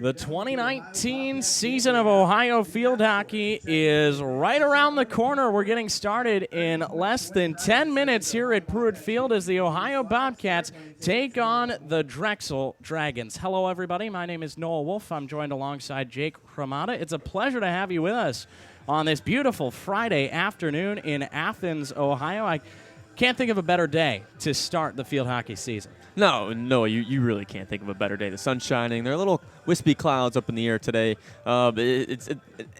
The 2019 season of Ohio field hockey is right around the corner. We're getting started in less than 10 minutes here at Pruitt Field as the Ohio Bobcats take on the Drexel Dragons. Hello, everybody. My name is Noah Wolf. I'm joined alongside Jake Ramada. It's a pleasure to have you with us on this beautiful Friday afternoon in Athens, Ohio. I can't think of a better day to start the field hockey season. No, you really can't think of a better day. The sun's shining. There are little wispy clouds up in the air today. And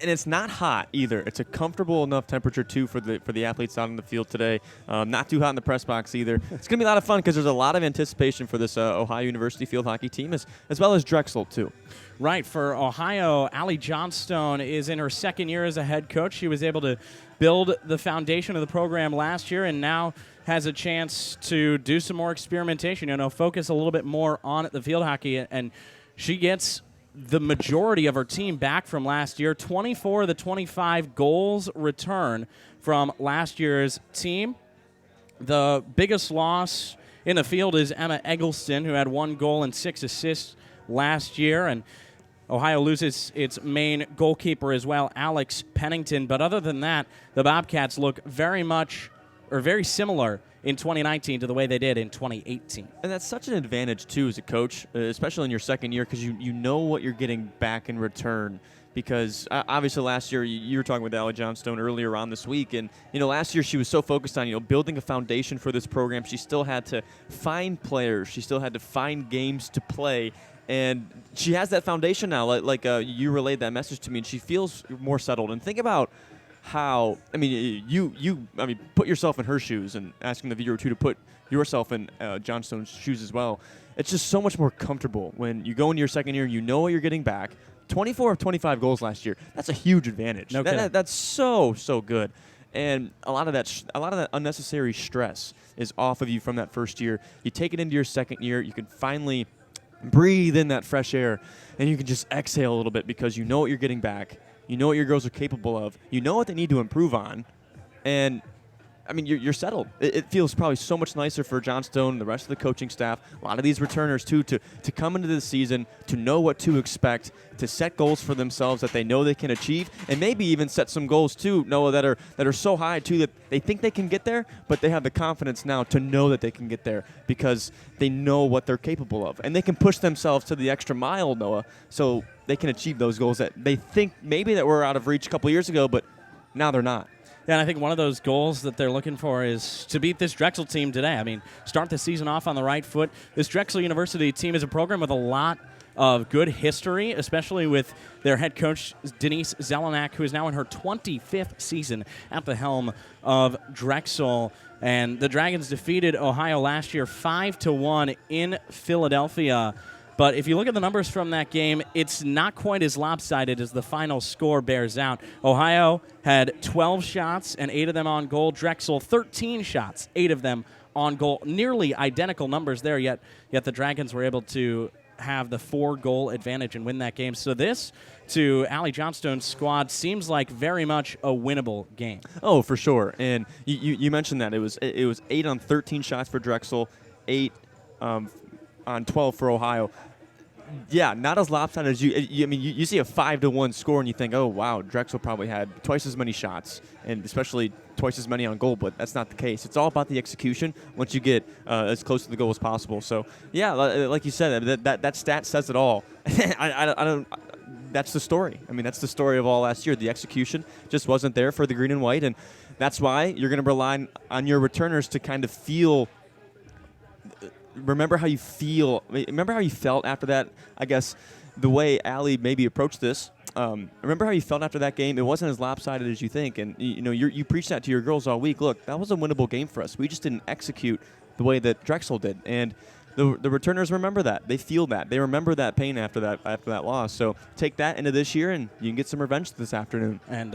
it's not hot either. It's a comfortable enough temperature too for the athletes out in the field today. Not too hot in the press box either. It's gonna be a lot of fun because there's a lot of anticipation for this Ohio University field hockey team as well as Drexel too. Right, for Ohio, Allie Johnstone is in her second year as a head coach. She was able to build the foundation of the program last year and now has a chance to do some more experimentation, focus a little bit more on the field hockey. And she gets the majority of her team back from last year. 24 of the 25 goals return from last year's team. The biggest loss in the field is Emma Eggleston, who had 1 goal and 6 assists last year. And Ohio loses its main goalkeeper as well, Alex Pennington. But other than that, the Bobcats look very similar in 2019 to the way they did in 2018. And that's such an advantage, too, as a coach, especially in your second year, because you know what you're getting back in return. Because obviously last year, you were talking with Allie Johnstone earlier on this week, and last year she was so focused on building a foundation for this program. She still had to find players. She still had to find games to play. And she has that foundation now, like you relayed that message to me, and she feels more settled. And think about how, put yourself in her shoes and asking the viewer, too, to put yourself in Johnstone's shoes as well. It's just so much more comfortable when you go into your second year, you know what you're getting back. 24 of 25 goals last year. That's a huge advantage. No kidding. That's so good. And a lot of that unnecessary stress is off of you from that first year. You take it into your second year, you can finally breathe in that fresh air, and you can just exhale a little bit because you know what you're getting back. You know what your girls are capable of. You know what they need to improve on. And, you're settled. It feels probably so much nicer for Johnstone and the rest of the coaching staff, a lot of these returners, too, to come into the season, to know what to expect, to set goals for themselves that they know they can achieve, and maybe even set some goals, too, Noah, that are so high, too, that they think they can get there, but they have the confidence now to know that they can get there because they know what they're capable of. And they can push themselves to the extra mile, Noah, so they can achieve those goals that they think maybe that were out of reach a couple years ago, but now they're not. Yeah, and I think one of those goals that they're looking for is to beat this Drexel team today. Start the season off on the right foot. This Drexel University team is a program with a lot of good history, especially with their head coach, Denise Zelenak, who is now in her 25th season at the helm of Drexel. And the Dragons defeated Ohio last year 5-1 in Philadelphia. But if you look at the numbers from that game, it's not quite as lopsided as the final score bears out. Ohio had 12 shots and 8 of them on goal. Drexel, 13 shots, 8 of them on goal. Nearly identical numbers there, yet the Dragons were able to have the 4-goal advantage and win that game. So this, to Allie Johnstone's squad, seems like very much a winnable game. Oh, for sure. And you mentioned that. It was 8 on 13 shots for Drexel, 8 on 12 for Ohio. Yeah, not as lopsided as you see a 5-1 score and you think, oh wow, Drexel probably had twice as many shots and especially twice as many on goal, but that's not the case. It's all about the execution once you get as close to the goal as possible. So yeah, like you said, that stat says it all. I don't. That's the story. That's the story of all last year. The execution just wasn't there for the green and white, and that's why you're going to rely on your returners to kind of feel. Remember how you felt after that, I guess, the way Allie maybe approached this. Remember how you felt after that game? It wasn't as lopsided as you think. And, you preach that to your girls all week. Look, that was a winnable game for us. We just didn't execute the way that Drexel did. And the returners remember that. They feel that. They remember that pain after that loss. So take that into this year, and you can get some revenge this afternoon. And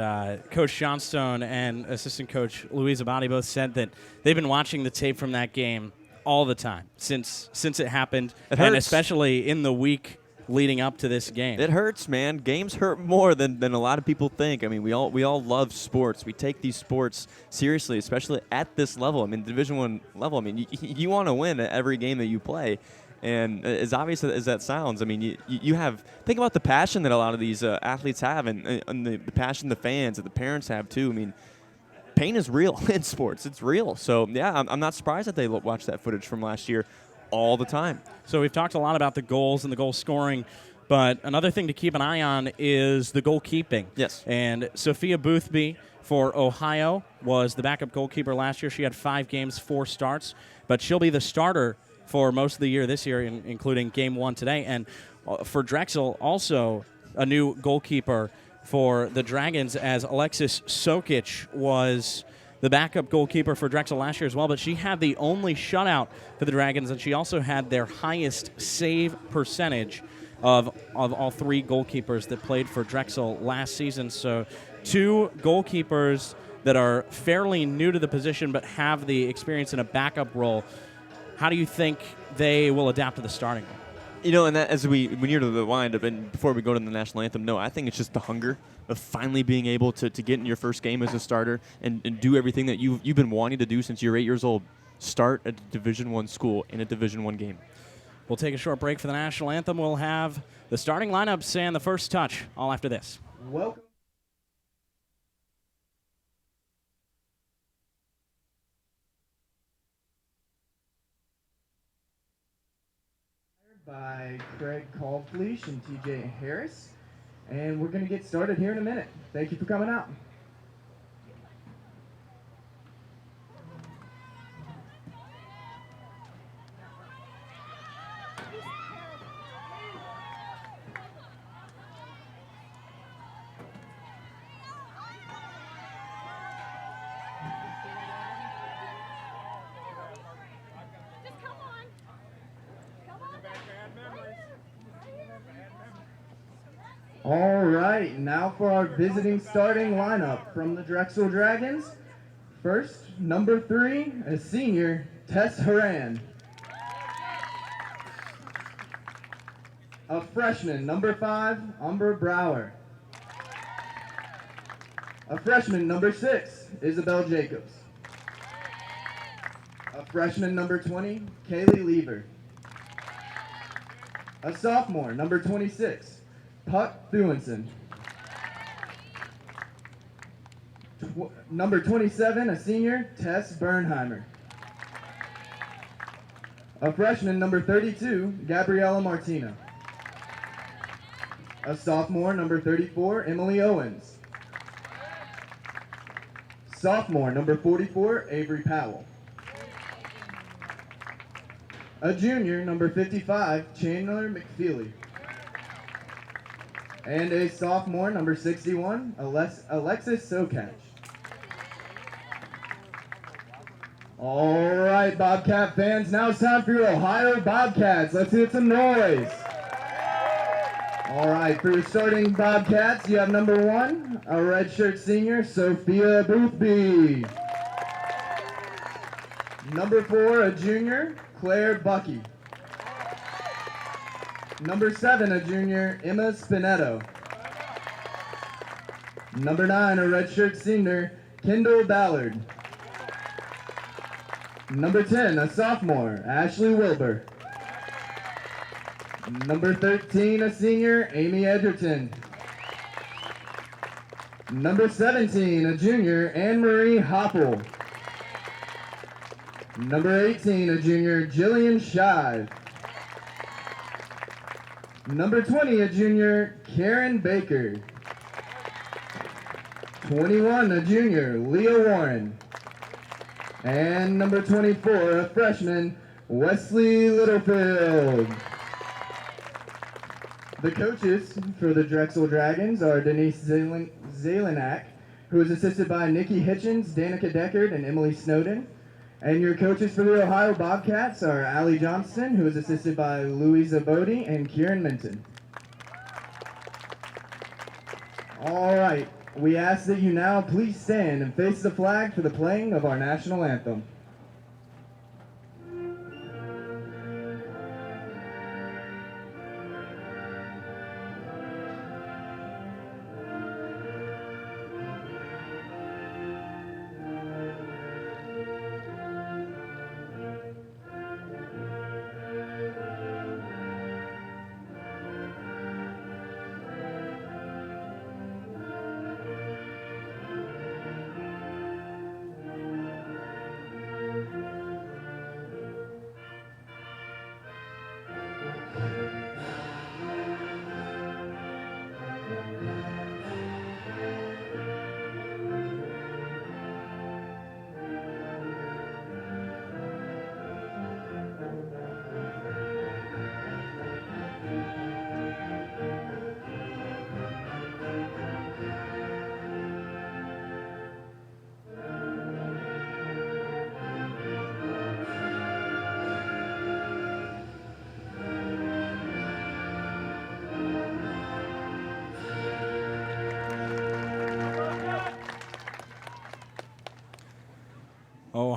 Coach Johnstone and assistant coach Louise Abadi both said that they've been watching the tape from that game all the time since it happened, and especially in the week leading up to this game. It hurts, man. Games hurt more than a lot of people think. We all love sports. We take these sports seriously, especially at this level. Division I level. You want to win at every game that you play, And as obvious as that sounds, I mean, you have think about the passion that a lot of these athletes have, and the passion the fans and the parents have too. I mean, pain is real in sports. It's real. So yeah, I'm not surprised that they watch that footage from last year all the time. So we've talked a lot about the goals and the goal scoring, but another thing to keep an eye on is the goalkeeping. Yes. And Sophia Boothby for Ohio was the backup goalkeeper last year. She had 5 games, 4 starts, but she'll be the starter for most of the year this year, including Game 1 today. And for Drexel, also a new goalkeeper for the Dragons, as Alexis Sokic was the backup goalkeeper for Drexel last year as well, but she had the only shutout for the Dragons, and she also had their highest save percentage of all 3 goalkeepers that played for Drexel last season. So 2 goalkeepers that are fairly new to the position but have the experience in a backup role. How do you think they will adapt to the starting role? You know, and that as we near to the wind-up, and before we go to the national anthem, no, I think it's just the hunger of finally being able to get in your first game as a starter and do everything that you've been wanting to do since you're 8 years old. Start at a Division I school in a Division I game. We'll take a short break for the national anthem. We'll have the starting lineups and the first touch all after this. Welcome. By Craig Caldfleesh and TJ Harris. And we're going to get started here in a minute. Thank you for coming out. All right, now for our visiting starting lineup from the Drexel Dragons. First, number 3, a senior, Tess Haran. A freshman, number 5, Umber Brower. A freshman, number 6, Isabel Jacobs. A freshman, number 20, Kaylee Lever. A sophomore, number 26, Puck Thewinson. Number 27, a senior, Tess Bernheimer. A freshman, number 32, Gabriella Martino. A sophomore, number 34, Emily Owens. Sophomore, number 44, Avery Powell. A junior, number 55, Chandler McFeely. And a sophomore, number 61, Alexis Sokach. All right, Bobcat fans, now it's time for your Ohio Bobcats. Let's get some noise. All right, for your starting Bobcats, you have number 1, a redshirt senior, Sophia Boothby. Number 4, a junior, Claire Bucky. Number 7, a junior, Emma Spinetto. Number 9, a redshirt senior, Kendall Ballard. Number 10, a sophomore, Ashley Wilbur. Number 13, a senior, Amy Edgerton. Number 17, a junior, Anne-Marie Hopple. Number 18, a junior, Jillian Shive. Number 20, a junior, Karen Baker. 21, a junior, Leah Warren. And number 24, a freshman, Wesley Littlefield. The coaches for the Drexel Dragons are Denise Zelenak, who is assisted by Nikki Hitchens, Danica Deckard, and Emily Snowden. And your coaches for the Ohio Bobcats are Allie Johnston, who is assisted by Louisa Bodie and Kieran Minton. All right, we ask that you now please stand and face the flag for the playing of our national anthem.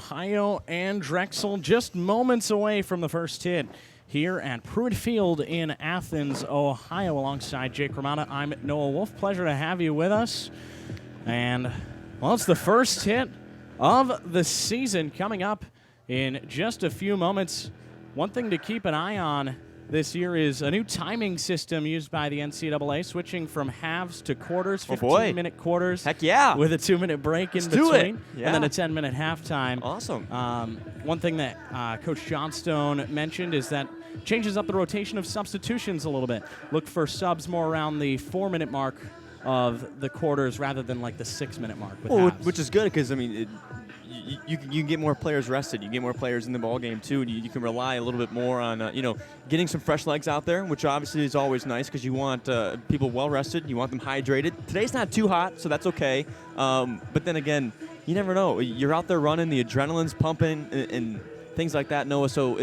Ohio and Drexel just moments away from the first hit here at Pruitt Field in Athens, Ohio. Alongside Jake Romana, I'm Noah Wolf. Pleasure to have you with us. And, well, it's the first hit of the season coming up in just a few moments. One thing to keep an eye on this year is a new timing system used by the NCAA, switching from halves to quarters, 15-minute quarters. Heck yeah. With a 2-minute break in Let's between, do it. Yeah. and then a 10-minute halftime. Awesome. One thing that Coach Johnstone mentioned is that changes up the rotation of substitutions a little bit. Look for subs more around the 4-minute mark of the quarters rather than like the 6-minute mark. With halves. Which is good because, I mean, you can get more players rested. You get more players in the ball game too, and you can rely a little bit more on getting some fresh legs out there, which obviously is always nice because you want people well rested. You want them hydrated. Today's not too hot, so that's okay. But then again, you never know. You're out there running, the adrenaline's pumping, and things like that, Noah. So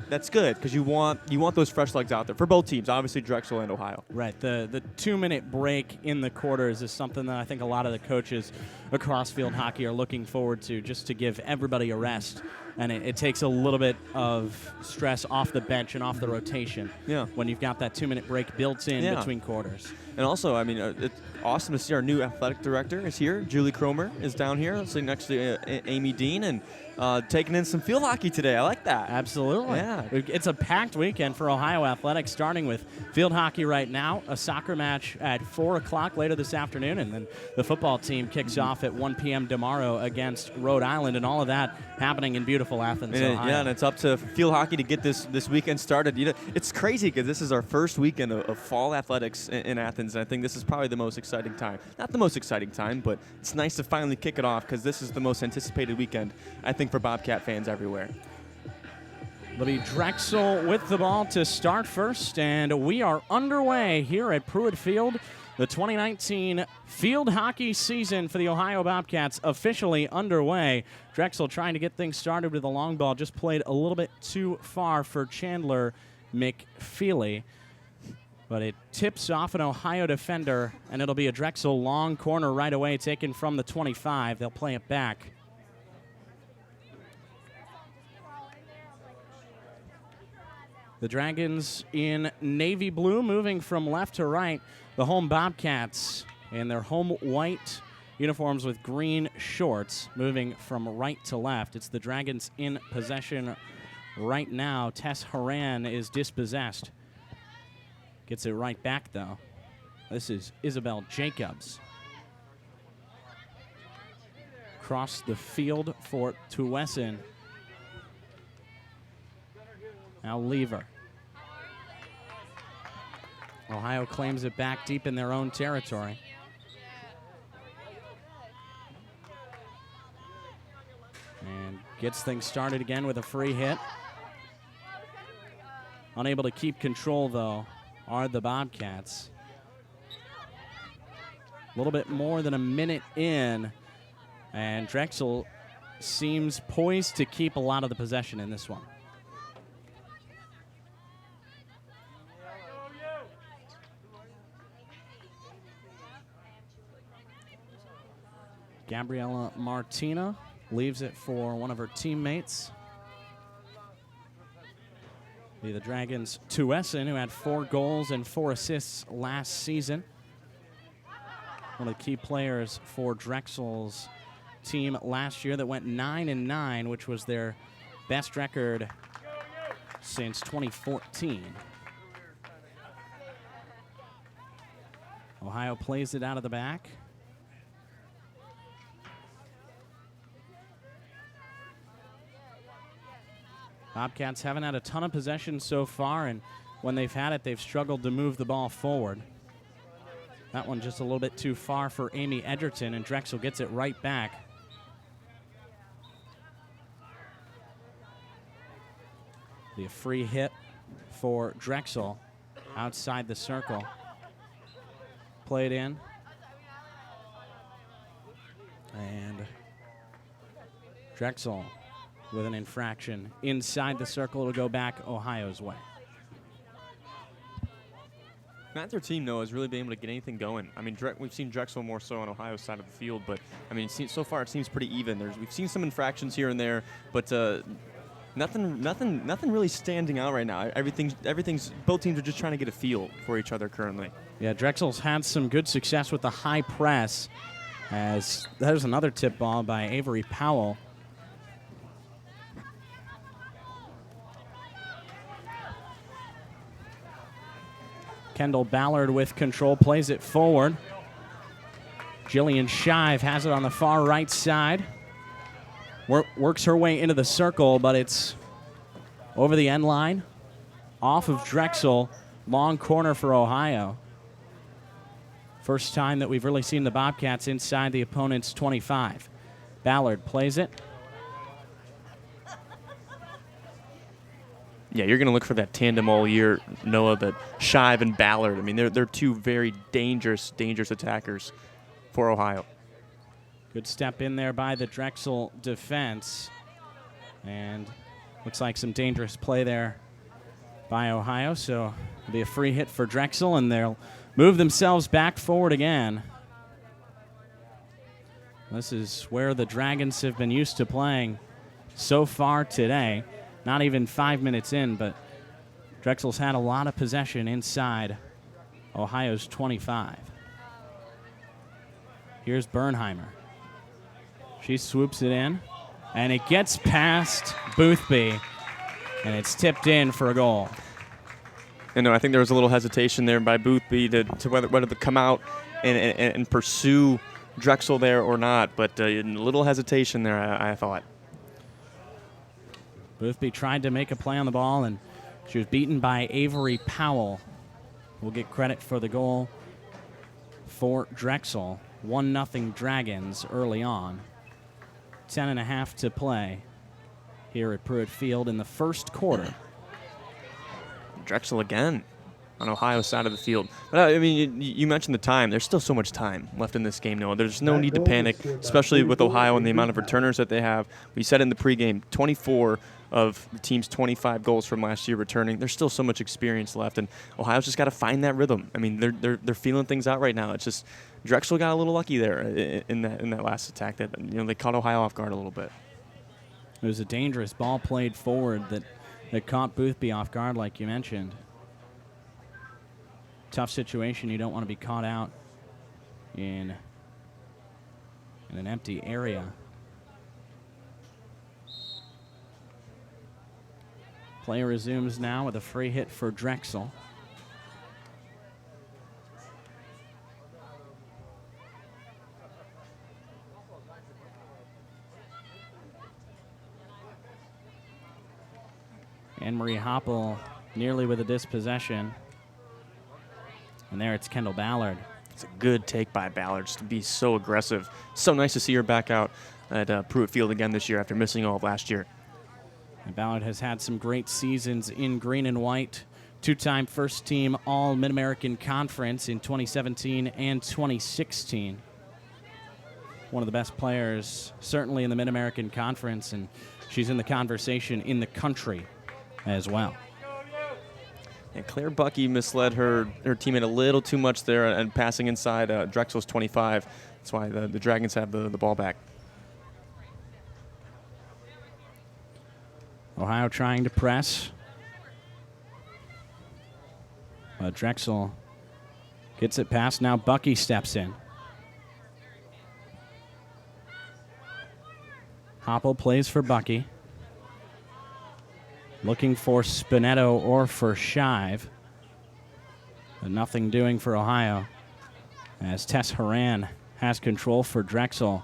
that's good because you want those fresh legs out there for both teams, obviously Drexel and Ohio. Right. The 2-minute break in the quarters is something that I think a lot of the coaches across field hockey are looking forward to, just to give everybody a rest. And it takes a little bit of stress off the bench and off the rotation when you've got that 2-minute break built in between quarters. And also, I mean, it's awesome to see our new athletic director is here. Julie Cromer is down here, sitting next to Amy Dean, and taking in some field hockey today. I like that. Absolutely. Yeah. It's a packed weekend for Ohio athletics, starting with field hockey right now, a soccer match at 4 o'clock later this afternoon, and then the football team kicks off at 1 p.m. tomorrow against Rhode Island, and all of that happening in beautiful Athens, Ohio. Yeah, and it's up to field hockey to get this weekend started. It's crazy because this is our first weekend of fall athletics in Athens, and I think this is probably the most exciting time. Not the most exciting time, but it's nice to finally kick it off because this is the most anticipated weekend, I think, for Bobcat fans everywhere. It'll be Drexel with the ball to start first, and we are underway here at Pruitt Field. The 2019 field hockey season for the Ohio Bobcats officially underway. Drexel trying to get things started with a long ball, just played a little bit too far for Chandler McFeely. But it tips off an Ohio defender, and it'll be a Drexel long corner right away, taken from the 25. They'll play it back. The Dragons in navy blue, moving from left to right. The home Bobcats in their home white uniforms with green shorts, moving from right to left. It's the Dragons in possession right now. Tess Haran is dispossessed. Gets it right back, though. This is Isabel Jacobs. Across the field for Tuessen. Now Lever. Ohio claims it back deep in their own territory. And gets things started again with a free hit. Unable to keep control, though, are the Bobcats. A little bit more than a minute in, and Drexel seems poised to keep a lot of the possession in this one. Gabriella Martina leaves it for one of her teammates. Be the Dragons' Tuessen, who had 4 goals and 4 assists last season. One of the key players for Drexel's team last year that went 9-9, which was their best record since 2014. Ohio plays it out of the back. Bobcats haven't had a ton of possession so far, and when they've had it, they've struggled to move the ball forward. That one just a little bit too far for Amy Edgerton, and Drexel gets it right back. Be a free hit for Drexel outside the circle. Played in. And Drexel with an infraction inside the circle. It'll go back Ohio's way. Not their team, though, has really been able to get anything going. I mean, we've seen Drexel more so on Ohio's side of the field, but I mean, so far it seems pretty even. We've seen some infractions here and there, but nothing really standing out right now. Everything's. Both teams are just trying to get a feel for each other currently. Yeah, Drexel's had some good success with the high press, as there's another tip ball by Avery Powell. Kendall Ballard with control, plays it forward. Jillian Shive has it on the far right side. Works her way into the circle, but it's over the end line. Off of Drexel, long corner for Ohio. First time that we've really seen the Bobcats inside the opponent's 25. Ballard plays it. Yeah, you're going to look for that tandem all year, Noah, that Shive and Ballard. I mean, they're two very dangerous attackers for Ohio. Good step in there by the Drexel defense. And looks like some dangerous play there by Ohio. So it'll be a free hit for Drexel, and they'll move themselves back forward again. This is where the Dragons have been used to playing so far today. Not even 5 minutes in, but Drexel's had a lot of possession inside Ohio's 25. Here's Bernheimer. She swoops it in, and it gets past Boothby, and it's tipped in for a goal. And I think there was a little hesitation there by Boothby to whether to come out and pursue Drexel there or not, but a little hesitation there, I thought. Boothby tried to make a play on the ball, and she was beaten by Avery Powell. We'll get credit for the goal for Drexel. 1-0 Dragons early on. 10.5 to play here at Pruitt Field in the first quarter. Drexel again on Ohio's side of the field. But I mean, you mentioned the time. There's still so much time left in this game, Noah. There's no need to panic, especially with Ohio and the amount of returners that they have. We said in the pregame, 24 of the team's 25 goals from last year returning. There's still so much experience left, and Ohio's just got to find that rhythm. I mean, they're feeling things out right now. It's just Drexel got a little lucky there in that last attack. That they caught Ohio off guard a little bit. It was a dangerous ball played forward that caught Boothby off guard, like you mentioned. Tough situation. You don't want to be caught out in an empty area. Play resumes now with a free hit for Drexel. Anne-Marie Hoppel nearly with a dispossession. And there it's Kendall Ballard. It's a good take by Ballard just to be so aggressive. So nice to see her back out at Pruitt Field again this year after missing all of last year. And Ballard has had some great seasons in green and white. Two-time first-team All-Mid-American Conference in 2017 and 2016. One of the best players, certainly in the Mid-American Conference, and she's in the conversation in the country as well. And Claire Bucky misled her teammate a little too much there and passing inside Drexel's 25. That's why the Dragons have the ball back. Ohio trying to press. Drexel gets it past. Now Bucky steps in. Hoppel plays for Bucky. Looking for Spinetto or for Shive. But nothing doing for Ohio as Tess Horan has control for Drexel.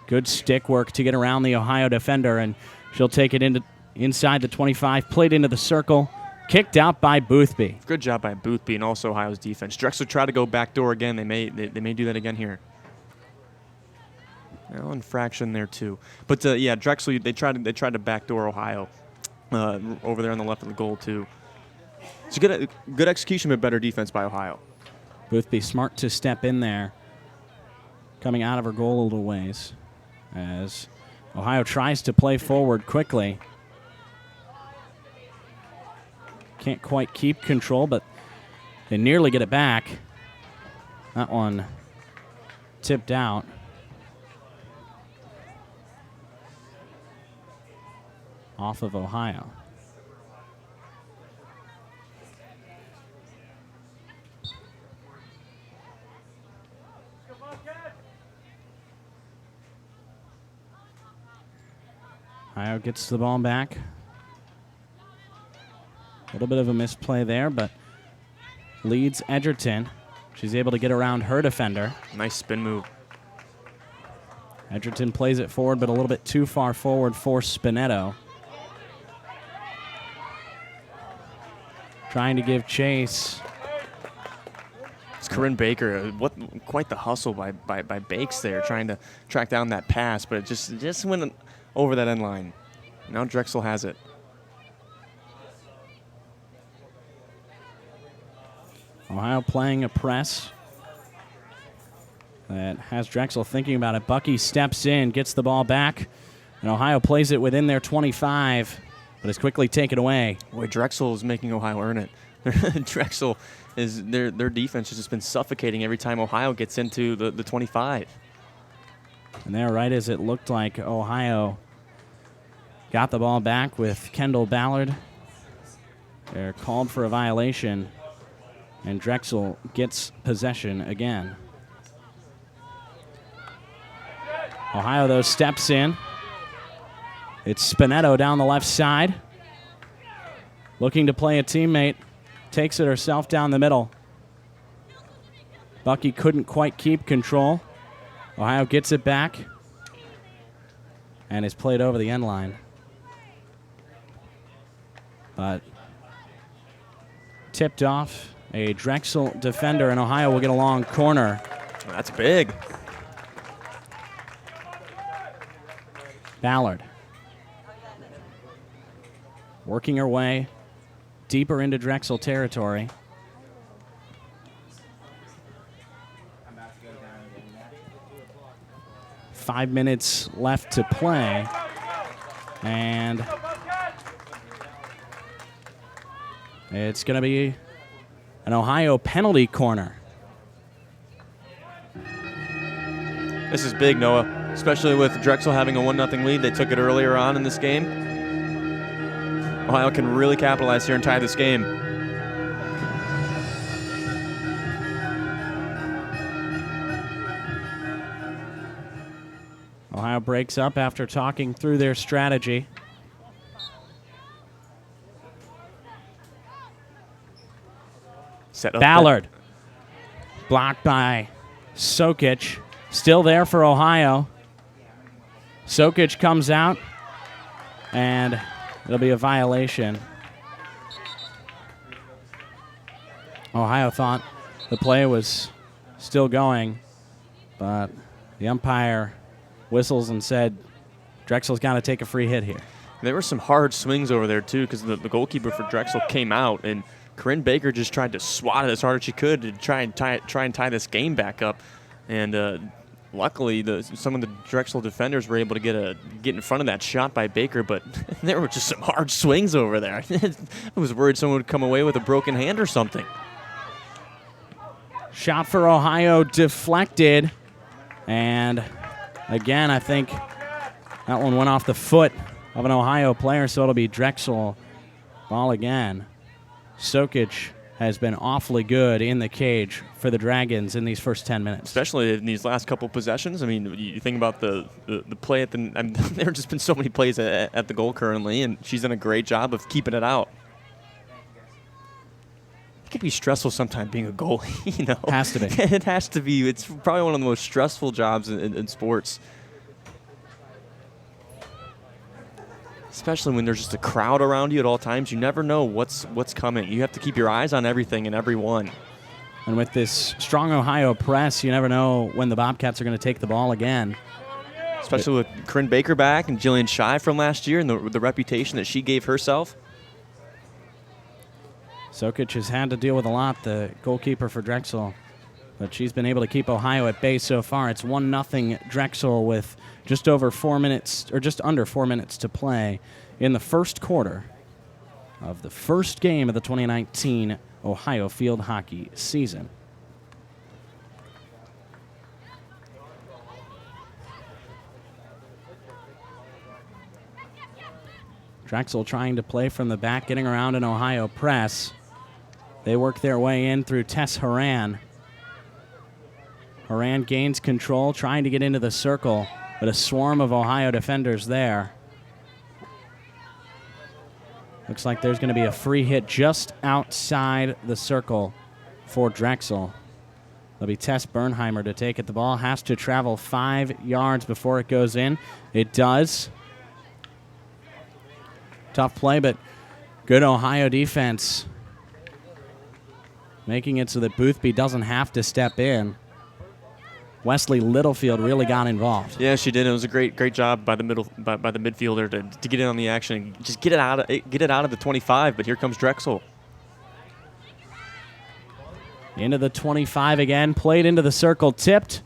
Good stick work to get around the Ohio defender, and she'll take it inside the 25, played into the circle, kicked out by Boothby. Good job by Boothby and also Ohio's defense. Drexel tried to go backdoor again. They may do that again here. Well, infraction there too. But yeah, Drexel they tried to backdoor Ohio. Over there on the left of the goal, too. It's a good execution, but better defense by Ohio. Boothby smart to step in there, coming out of her goal a little ways, as Ohio tries to play forward quickly. Can't quite keep control, but they nearly get it back. That one tipped out. off of Ohio. Ohio gets the ball back. A little bit of a misplay there, but leads Edgerton. She's able to get around her defender. Nice spin move. Edgerton plays it forward, but a little bit too far forward for Spinetto. Trying to give chase. It's Corinne Baker. Quite the hustle by Bakes there, trying to track down that pass, but it just went over that end line. Now Drexel has it. Ohio playing a press that has Drexel thinking about it. Bucky steps in, gets the ball back, and Ohio plays it within their 25, but is quickly taken away. Boy, Drexel is making Ohio earn it. Drexel is their defense has just been suffocating every time Ohio gets into the 25. And there, right as it looked like Ohio got the ball back with Kendall Ballard, they're called for a violation, and Drexel gets possession again. Ohio, though, steps in. It's Spinetto down the left side. Looking to play a teammate. Takes it herself down the middle. Bucky couldn't quite keep control. Ohio gets it back and is played over the end line. But tipped off a Drexel defender, and Ohio will get a long corner. That's big. Ballard working her way deeper into Drexel territory. Five minutes left to play, and it's going to be an Ohio penalty corner. This is big, Noah, especially with Drexel having a 1-0 lead. They took it earlier on in this game. Ohio can really capitalize here and tie this game. Ohio breaks up after talking through their strategy. Set up Ballard. Blocked by Sokic. Still there for Ohio. Sokic comes out, and it'll be a violation. Ohio thought the play was still going, but the umpire whistles and said, Drexel's got to take a free hit here. There were some hard swings over there, too, because the goalkeeper for Drexel came out, and Corinne Baker just tried to swat it as hard as she could to try and tie this game back up. And luckily, some of the Drexel defenders were able to get in front of that shot by Baker, but there were just some hard swings over there. I was worried someone would come away with a broken hand or something. Shot for Ohio deflected, and again, I think that one went off the foot of an Ohio player, so it'll be Drexel ball again. Sokic has been awfully good in the cage for the Dragons in these first 10 minutes. Especially in these last couple possessions. I mean, you think about the play at the – there have just been so many plays at the goal currently, and she's done a great job of keeping it out. It can be stressful sometimes being a goalie, you know. Has to be. It has to be. It's probably one of the most stressful jobs in sports. Especially when there's just a crowd around you at all times. You never know what's coming. You have to keep your eyes on everything and everyone. And with this strong Ohio press, you never know when the Bobcats are going to take the ball again. Especially with Corinne Baker back and Jillian Shy from last year and the reputation that she gave herself. Sokic has had to deal with a lot, the goalkeeper for Drexel. But she's been able to keep Ohio at bay so far. It's 1-0 Drexel with just over 4 minutes, or just under 4 minutes to play in the first quarter of the first game of the 2019 Ohio field hockey season. Drexel trying to play from the back, getting around an Ohio press. They work their way in through Tess Horan. Horan gains control, trying to get into the circle, but a swarm of Ohio defenders there. Looks like there's going to be a free hit just outside the circle for Drexel. It'll be Tess Bernheimer to take it. The ball has to travel 5 yards before it goes in. It does. Tough play, but good Ohio defense. Making it so that Boothby doesn't have to step in. Wesley Littlefield really got involved. Yeah, she did. It was a great job by the midfielder to get in on the action, and just get it out of the 25. But here comes Drexel. Into the 25 again, played into the circle, tipped,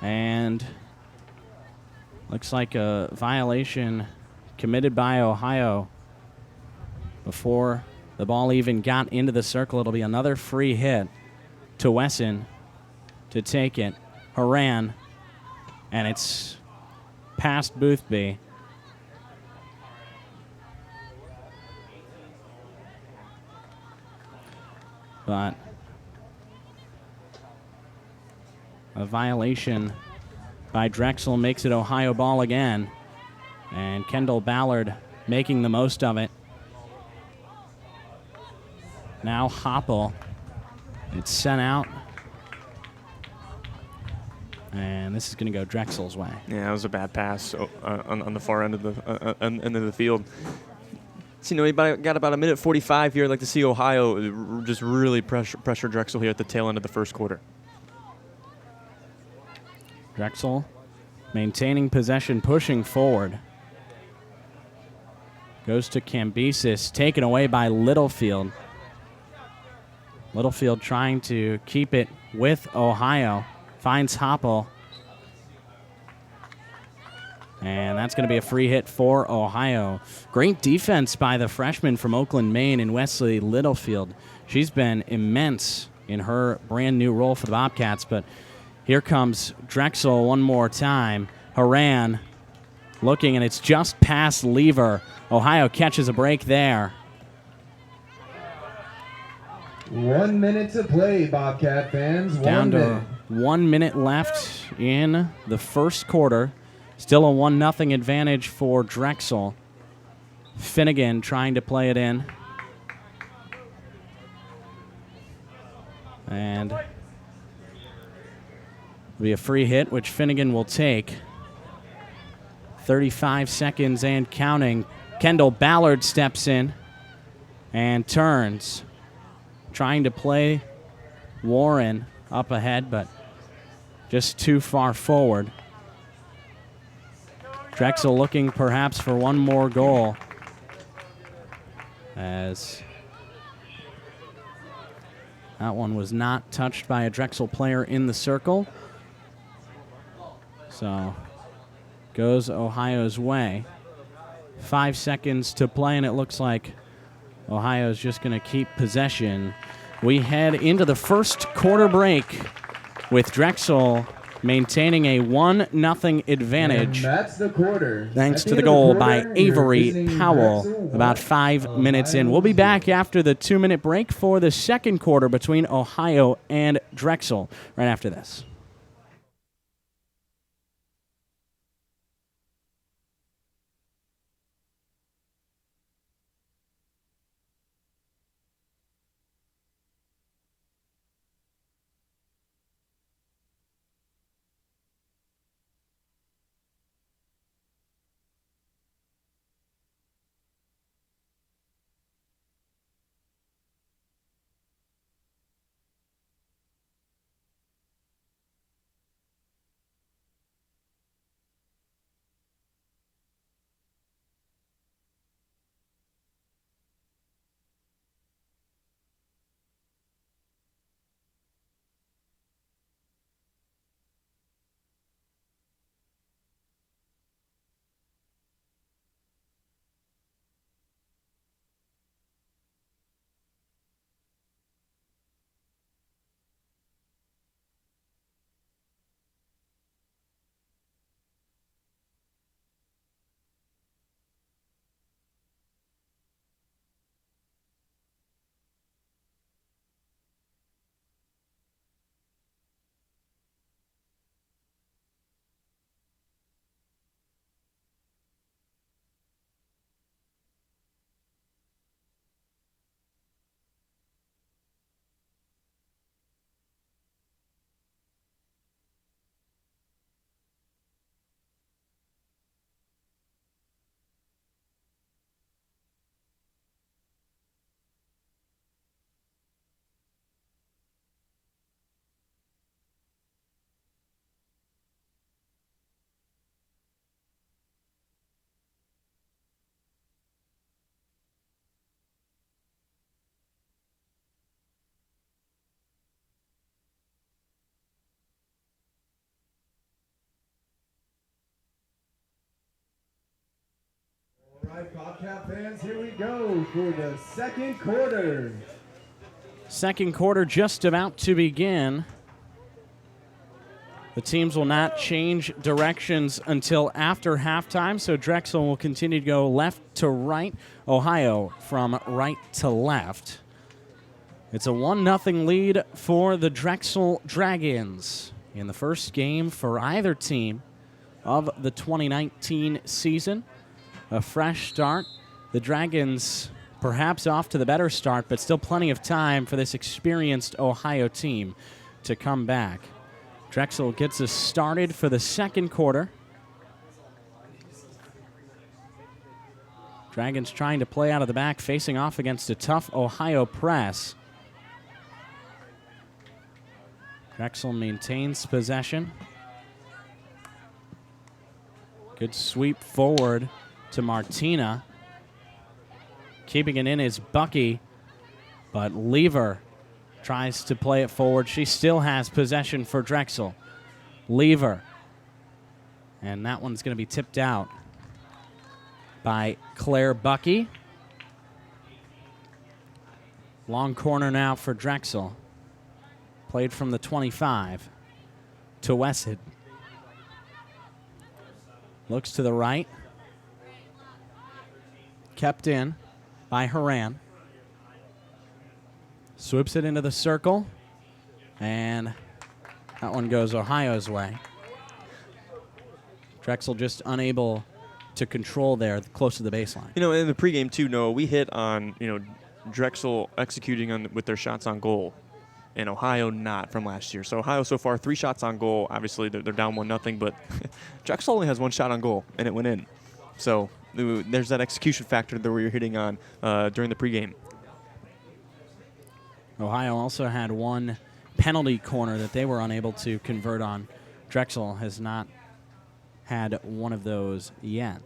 and looks like a violation committed by Ohio before the ball even got into the circle. It'll be another free hit to Wesson to take it. Horan, and it's past Boothby. But a violation by Drexel makes it Ohio ball again. And Kendall Ballard making the most of it. Now Hoppel. It's sent out. And this is going to go Drexel's way. Yeah, it was a bad pass on the far end of the field. So, you got about a minute 45 here. I'd like to see Ohio just really pressure Drexel here at the tail end of the first quarter. Drexel maintaining possession, pushing forward. Goes to Cambyses, taken away by Littlefield. Littlefield trying to keep it with Ohio. Finds Hoppel. And that's going to be a free hit for Ohio. Great defense by the freshman from Oakland, Maine, in Wesley Littlefield. She's been immense in her brand new role for the Bobcats, but here comes Drexel one more time. Horan looking, and it's just past Lever. Ohio catches a break there. 1 minute to play, Bobcat fans. Down to 1 minute left in the first quarter. Still a 1-0 advantage for Drexel. Finnegan trying to play it in. And it'll be a free hit, which Finnegan will take. 35 seconds and counting. Kendall Ballard steps in and turns. Trying to play Warren up ahead, but just too far forward. Drexel looking perhaps for one more goal, as that one was not touched by a Drexel player in the circle. So goes Ohio's way. 5 seconds to play, and it looks like Ohio's just going to keep possession. We head into the first quarter break with Drexel maintaining a 1-0 advantage. And that's the quarter. Thanks to the goal by Avery Powell about 5 minutes in. We'll be back after the 2-minute break for the second quarter between Ohio and Drexel right after this. right, Bobcat fans, here we go for the second quarter. Second quarter just about to begin. The teams will not change directions until after halftime, so Drexel will continue to go left to right, Ohio from right to left. It's a 1-0 lead for the Drexel Dragons in the first game for either team of the 2019 season. A fresh start. The Dragons perhaps off to the better start, but still plenty of time for this experienced Ohio team to come back. Drexel gets us started for the second quarter. Dragons trying to play out of the back, facing off against a tough Ohio press. Drexel maintains possession. Good sweep forward to Martina. Keeping it in is Bucky, but Lever tries to play it forward. She still has possession for Drexel. Lever. And that one's going to be tipped out by Claire Bucky. Long corner now for Drexel. Played from the 25 to Wesson. Looks to the right. Kept in by Haran. Swoops it into the circle. And that one goes Ohio's way. Drexel just unable to control there close to the baseline. You know, in the pregame too, Noah, we hit on, Drexel executing with their shots on goal, and Ohio not from last year. So Ohio so far 3 shots on goal. Obviously they're down 1-0, but Drexel only has 1 shot on goal, and it went in. So there's that execution factor that we were hitting on during the pregame. Ohio also had 1 penalty corner that they were unable to convert on. Drexel has not had one of those yet.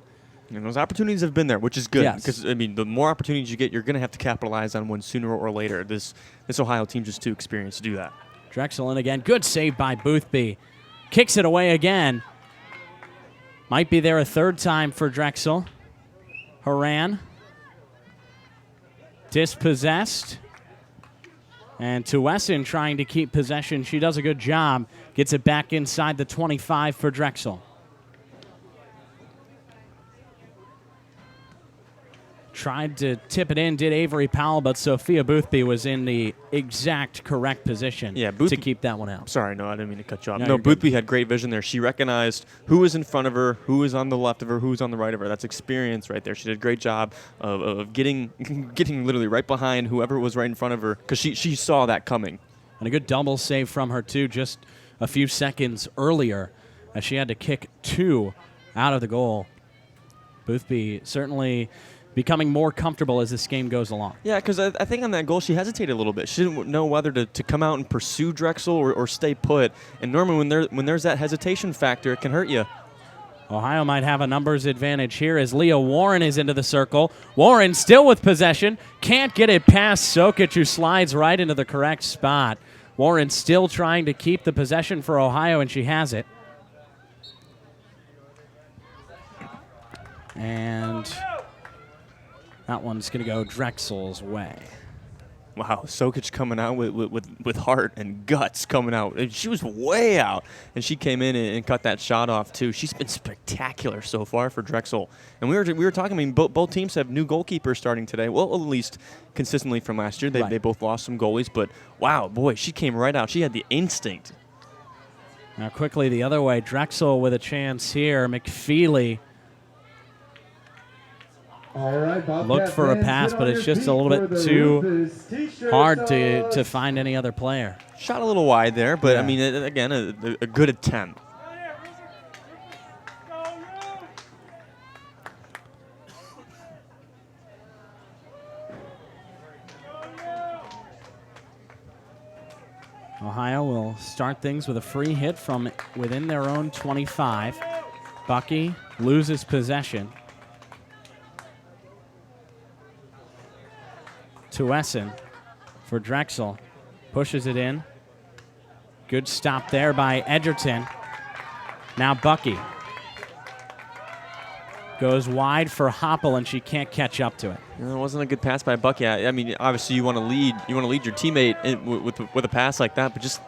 And those opportunities have been there, which is good. Yes. Because, the more opportunities you get, you're going to have to capitalize on one sooner or later. This Ohio team's just too experienced to do that. Drexel in again. Good save by Boothby. Kicks it away again. Might be there a third time for Drexel. Haran. Dispossessed. And Tueson trying to keep possession. She does a good job. Gets it back inside the 25 for Drexel. Tried to tip it in, did Avery Powell, but Sophia Boothby was in the exact correct position to keep that one out. Sorry, no, I didn't mean to cut you off. No, No, Boothby had great vision there. She recognized who was in front of her, who was on the left of her, who was on the right of her. That's experience right there. She did a great job of getting literally right behind whoever was right in front of her, because she saw that coming. And a good double save from her, too, just a few seconds earlier, as she had to kick 2 out of the goal. Boothby certainly becoming more comfortable as this game goes along. Yeah, because I think on that goal she hesitated a little bit. She didn't know whether to come out and pursue Drexel or stay put. And normally when there's that hesitation factor, it can hurt you. Ohio might have a numbers advantage here as Leah Warren is into the circle. Warren still with possession. Can't get it past Sokic, who slides right into the correct spot. Warren still trying to keep the possession for Ohio, and she has it. And that one's going to go Drexel's way. Wow, Sokic coming out with heart and guts coming out. And she was way out, and she came in and cut that shot off too. She's been spectacular so far for Drexel. And we were talking. Both teams have new goalkeepers starting today. Well, at least consistently from last year. They both lost some goalies, but wow, boy, she came right out. She had the instinct. Now quickly the other way. Drexel with a chance here. McFeely. All right, Bobcat Looked for a fans, pass, get but on it's your just feet a little for bit the too Rufus T-shirt hard to sauce. find any other player. Shot a little wide there, but Yeah. I mean, again, a good attempt. Ohio will start things with a free hit from within their own 25. Bucky loses possession. Tueson for Drexel. Pushes it in. Good stop there by Edgerton. Now Bucky. Goes wide for Hoppel, and she can't catch up to it. It wasn't a good pass by Bucky. I mean, obviously you want to lead. You want to lead your teammate with a pass like that, but just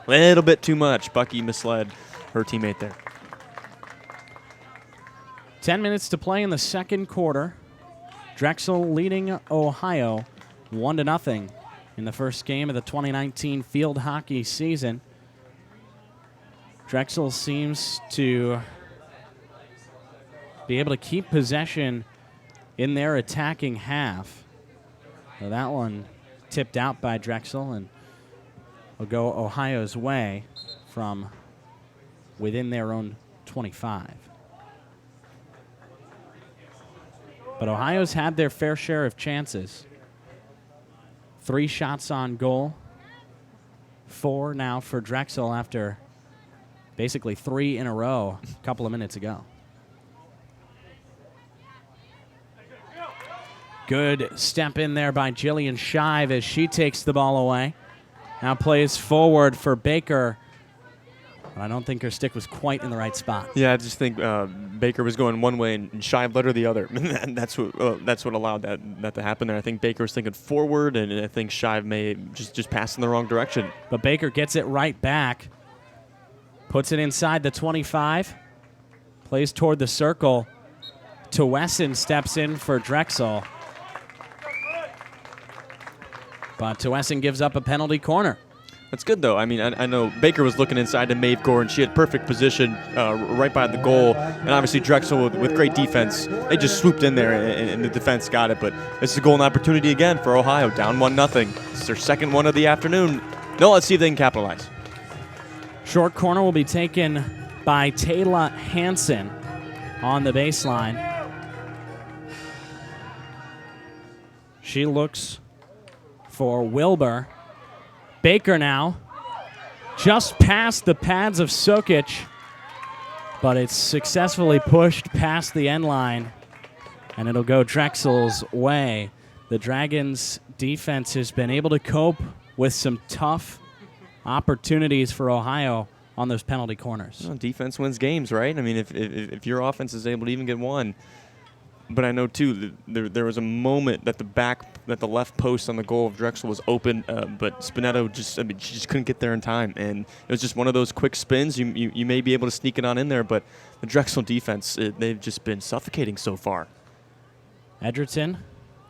a little bit too much. Bucky misled her teammate there. 10 minutes to play in the second quarter. Drexel leading Ohio 1-0 in the first game of the 2019 field hockey season. Drexel seems to be able to keep possession in their attacking half. So that one tipped out by Drexel and will go Ohio's way from within their own 25. But Ohio's had their fair share of chances. 3 shots on goal. 4 now for Drexel after basically 3 in a row a couple of minutes ago. Good step in there by Jillian Shive as she takes the ball away. Now plays forward for Baker. But I don't think her stick was quite in the right spot. Yeah, I just think Baker was going one way and Shive led her the other. And that's what allowed that to happen there. I think Baker was thinking forward, and I think Shive may just pass in the wrong direction. But Baker gets it right back. Puts it inside the 25. Plays toward the circle. Tuessen steps in for Drexel. But Tuessen gives up a penalty corner. That's good, though. I mean, I know Baker was looking inside to Maeve Gore, and she had perfect position right by the goal. And obviously Drexel, with great defense, they just swooped in there, and the defense got it. But this is a goal and opportunity again for Ohio, down 1-0. It's their second one of the afternoon. No, let's see if they can capitalize. Short corner will be taken by Taylor Hansen on the baseline. She looks for Wilbur. Baker now, just past the pads of Sokic, but it's successfully pushed past the end line, and it'll go Drexel's way. The Dragons' defense has been able to cope with some tough opportunities for Ohio on those penalty corners. Well, defense wins games, right? I mean, if your offense is able to even get one. But I know, too, there was a moment that the left post on the goal of Drexel was open, but Spinetto she just couldn't get there in time. And it was just one of those quick spins. You may be able to sneak it on in there, but the Drexel defense, they've just been suffocating so far. Edgerton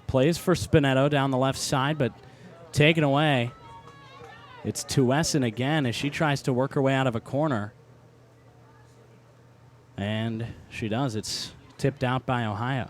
plays for Spinetto down the left side, but taken away. It's Tuessen again as she tries to work her way out of a corner. And she does. It's tipped out by Ohio.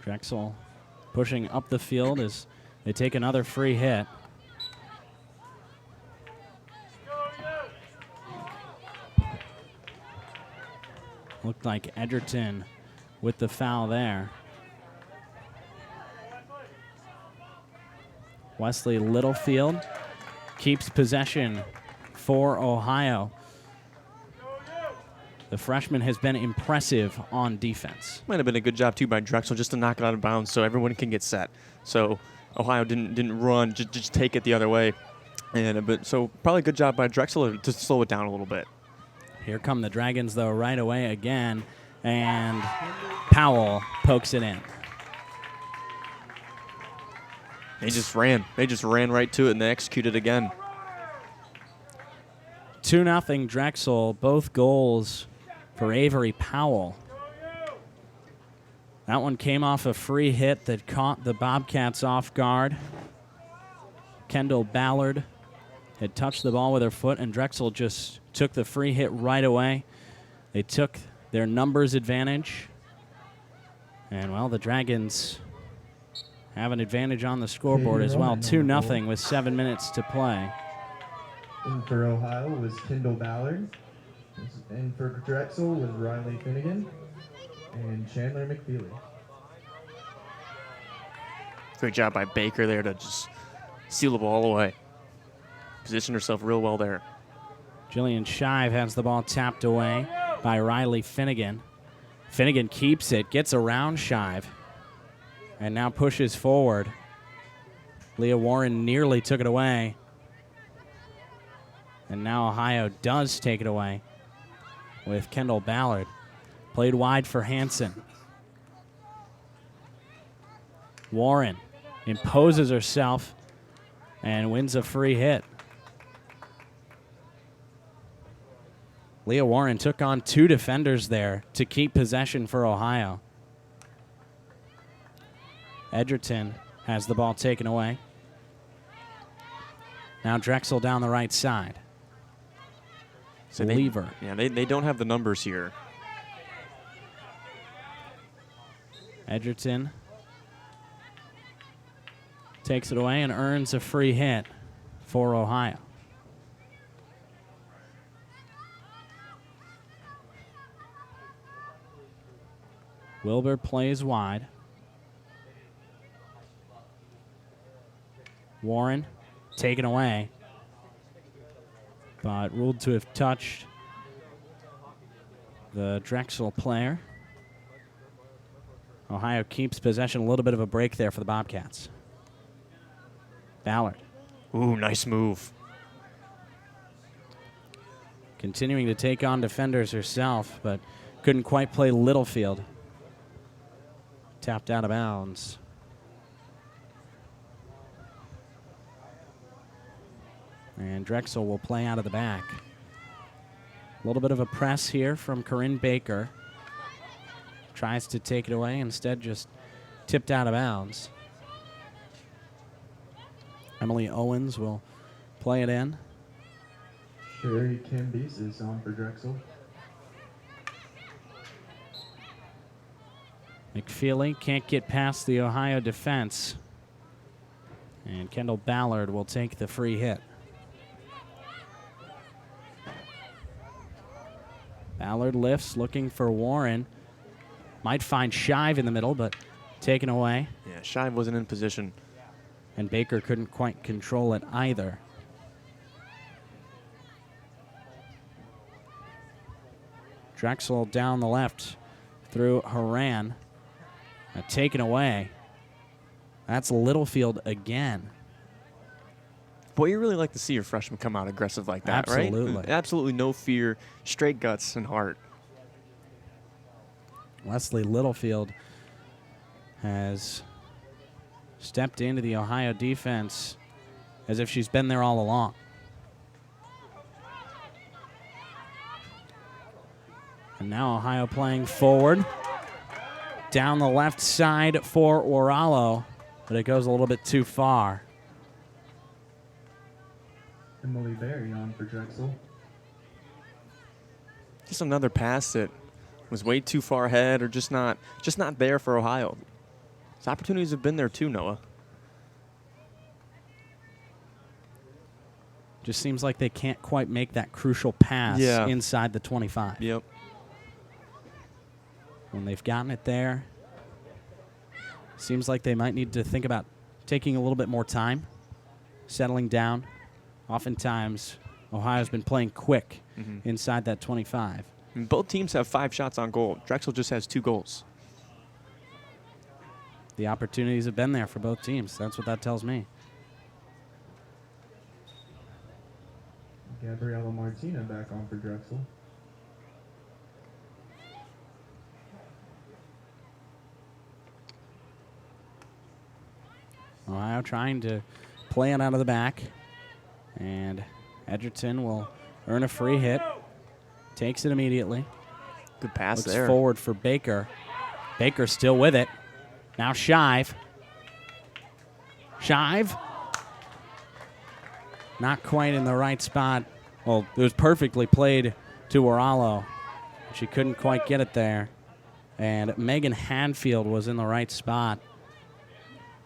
Drexel pushing up the field as they take another free hit. Looked like Edgerton with the foul there. Wesley Littlefield keeps possession for Ohio. The freshman has been impressive on defense. Might have been a good job, too, by Drexel just to knock it out of bounds so everyone can get set. So Ohio didn't run, just take it the other way. So probably a good job by Drexel to slow it down a little bit. Here come the Dragons, though, right away again, and Powell pokes it in. They just ran right to it, and they executed again. 2-0 Drexel, both goals for Avery Powell. That one came off a free hit that caught the Bobcats off guard. Kendall Ballard had touched the ball with her foot, and Drexel just took the free hit right away. They took their numbers advantage. And, well, the Dragons have an advantage on the scoreboard as well. 2-0 with 7 minutes to play. And for Ohio was Kendall Ballard. And for Drexel was Riley Finnegan and Chandler McFeely. Great job by Baker there to just seal the ball away. Positioned herself real well there. Jillian Shive has the ball tapped away by Riley Finnegan. Finnegan keeps it, gets around Shive, and now pushes forward. Leah Warren nearly took it away. And now Ohio does take it away with Kendall Ballard. Played wide for Hansen. Warren imposes herself and wins a free hit. Leah Warren took on 2 defenders there to keep possession for Ohio. Edgerton has the ball taken away. Now Drexel down the right side. So Lever. they don't have the numbers here. Edgerton takes it away and earns a free hit for Ohio. Wilbur plays wide. Warren taken away, but ruled to have touched the Drexel player. Ohio keeps possession. A little bit of a break there for the Bobcats. Ballard. Ooh, nice move. Continuing to take on defenders herself, but couldn't quite play Littlefield. Tapped out of bounds. And Drexel will play out of the back. A little bit of a press here from Corinne Baker. Tries to take it away, instead just tipped out of bounds. Emily Owens will play it in. Sherry Cambyses on for Drexel. McFeely can't get past the Ohio defense. And Kendall Ballard will take the free hit. Ballard lifts, looking for Warren. Might find Shive in the middle, but taken away. Yeah, Shive wasn't in position. And Baker couldn't quite control it either. Drexel down the left through Haran. Taken away. That's Littlefield again. Boy, you really like to see your freshman come out aggressive like that, Absolutely. right? Absolutely no fear, straight guts and heart. Leslie Littlefield has stepped into the Ohio defense as if she's been there all along. And now Ohio playing forward. Down the left side for Oralo, but it goes a little bit too far. Emily Berry on for Drexel. Just another pass that was way too far ahead or just not there for Ohio. His opportunities have been there too, Noah. Just seems like they can't quite make that crucial pass inside the 25. Yep. When they've gotten it there, seems like they might need to think about taking a little bit more time, settling down. Oftentimes, Ohio's been playing quick inside that 25. And both teams have 5 shots on goal. Drexel just has 2 goals. The opportunities have been there for both teams. That's what that tells me. Gabriella Martina back on for Drexel. Ohio trying to play it out of the back. And Edgerton will earn a free hit. Takes it immediately. Good pass Looks there. forward for Baker. Baker still with it. Now Shive. Shive. Not quite in the right spot. Well, it was perfectly played to Oralo. She couldn't quite get it there. And Megan Hadfield was in the right spot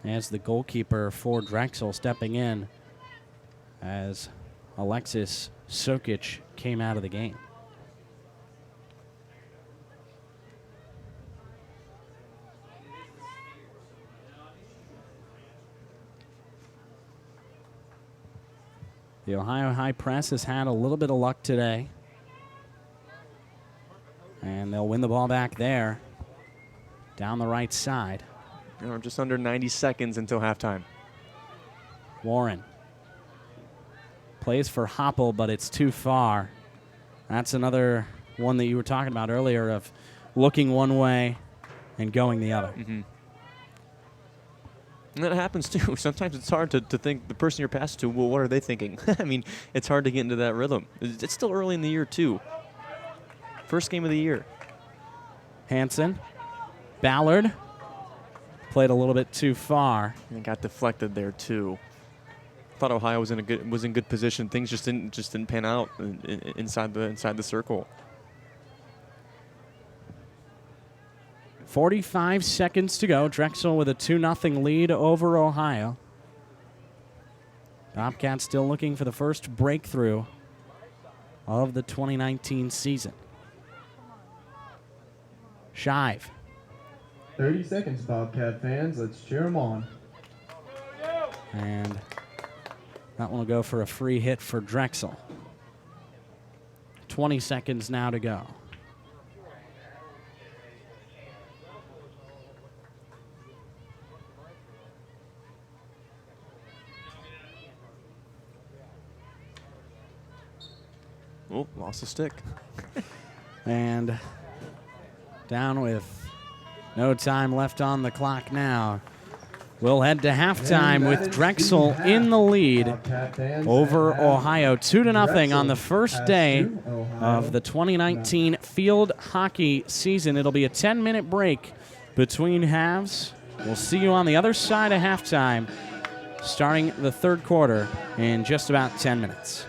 as the goalkeeper for Drexel stepping in as Alexis Sokic came out of the game. The Ohio high press has had a little bit of luck today. And they'll win the ball back there down the right side. Just under 90 seconds until halftime. Warren plays for Hoppel, but it's too far. That's another one that you were talking about earlier of looking one way and going the other. Mm-hmm. And that happens too. Sometimes it's hard to think the person you're passing to, well, what are they thinking? I mean, it's hard to get into that rhythm. It's still early in the year too. First game of the year. Hansen, Ballard, played a little bit too far. And got deflected there too. Thought Ohio was in good position. Things just didn't pan out inside the circle. 45 seconds to go. Drexel with a 2-0 lead over Ohio. Bobcats still looking for the first breakthrough of the 2019 season. Shive. 30 seconds, Bobcat fans. Let's cheer them on. And that one will go for a free hit for Drexel. 20 seconds now to go. Oh, lost a stick. And down with no time left on the clock now. We'll head to halftime with Drexel in the lead over Ohio. 2-0 on the first day of the 2019 field hockey season. It'll be a 10-minute break between halves. We'll see you on the other side of halftime, starting the third quarter in just about 10 minutes.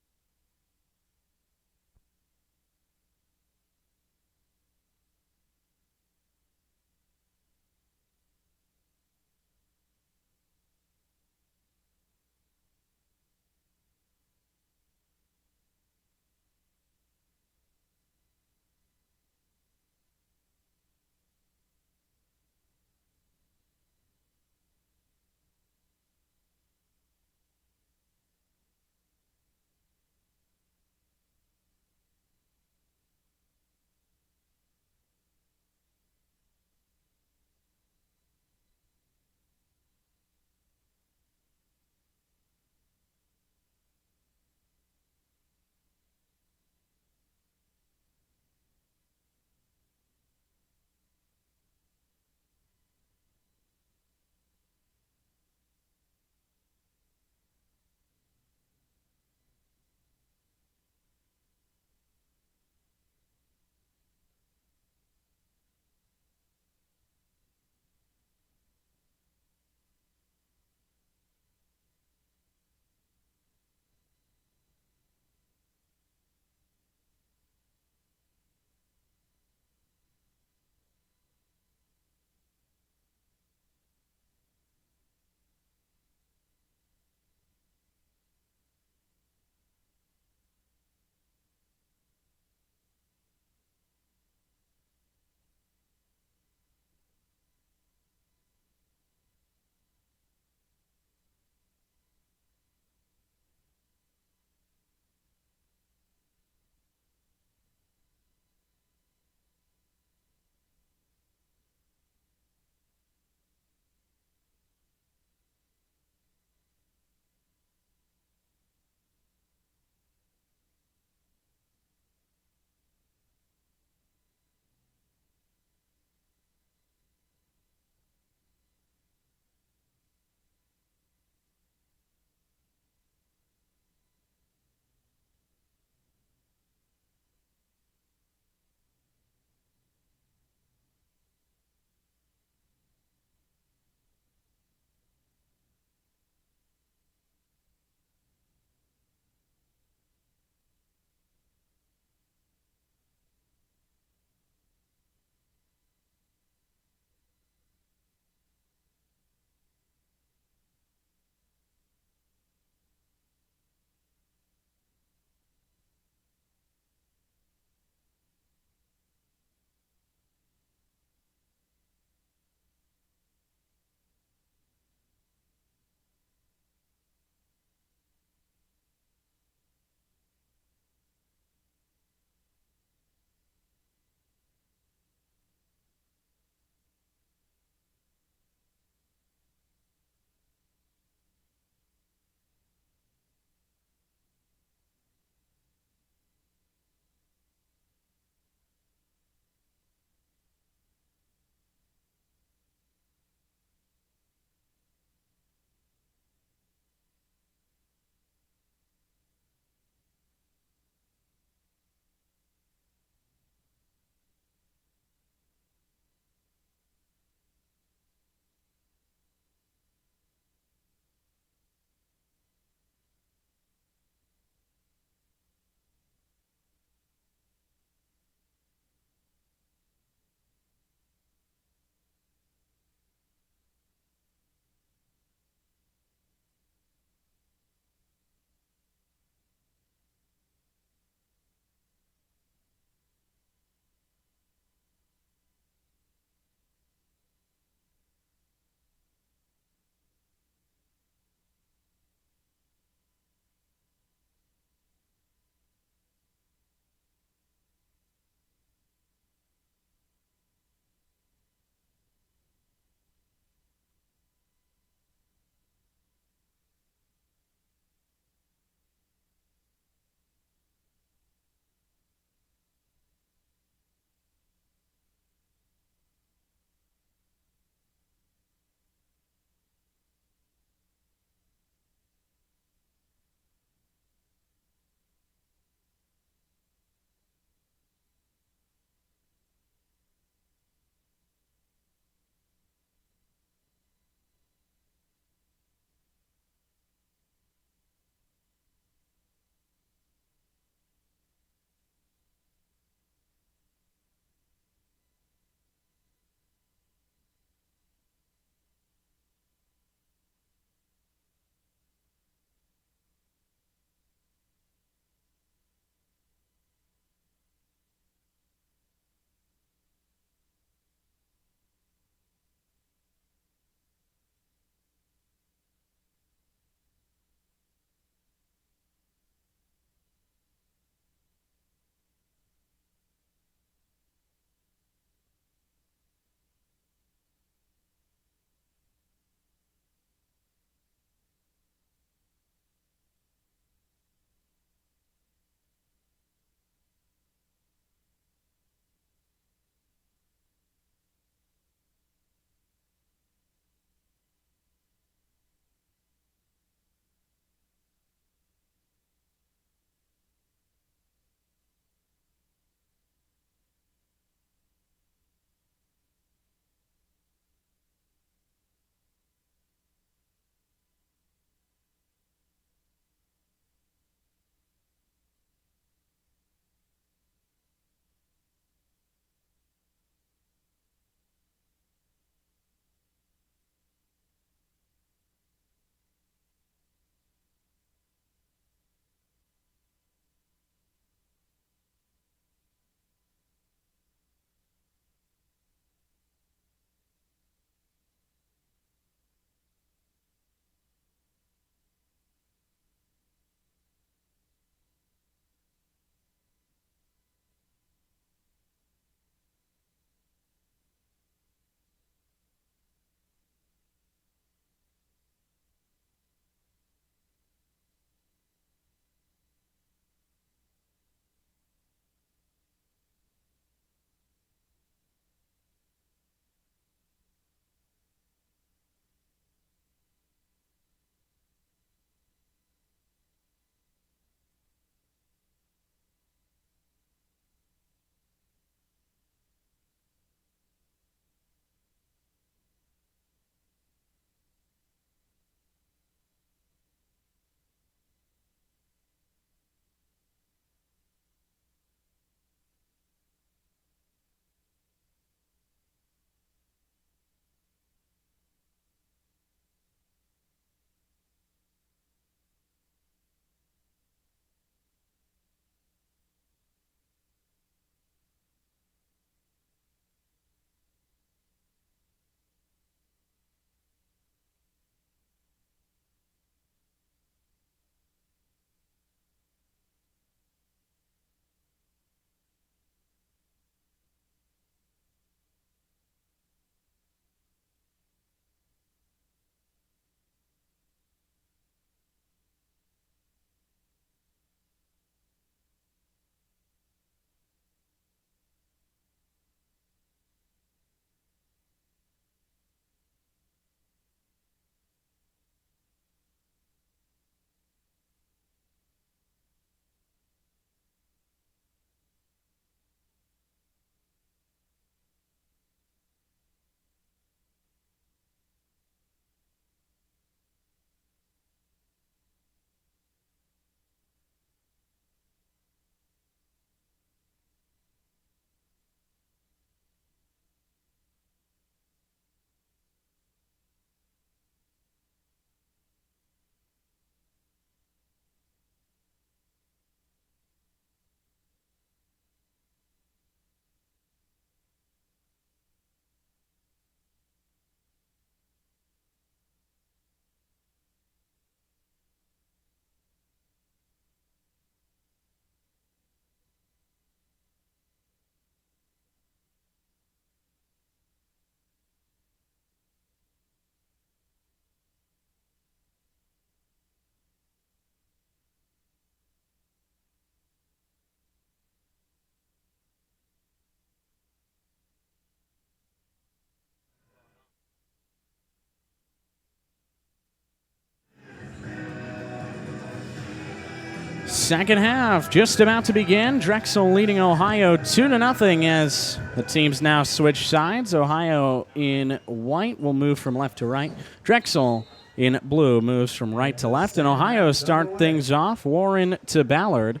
Second half just about to begin. Drexel leading Ohio 2-0 as the teams now switch sides. Ohio in white will move from left to right. Drexel in blue moves from right to left. And Ohio start things off. Warren to Ballard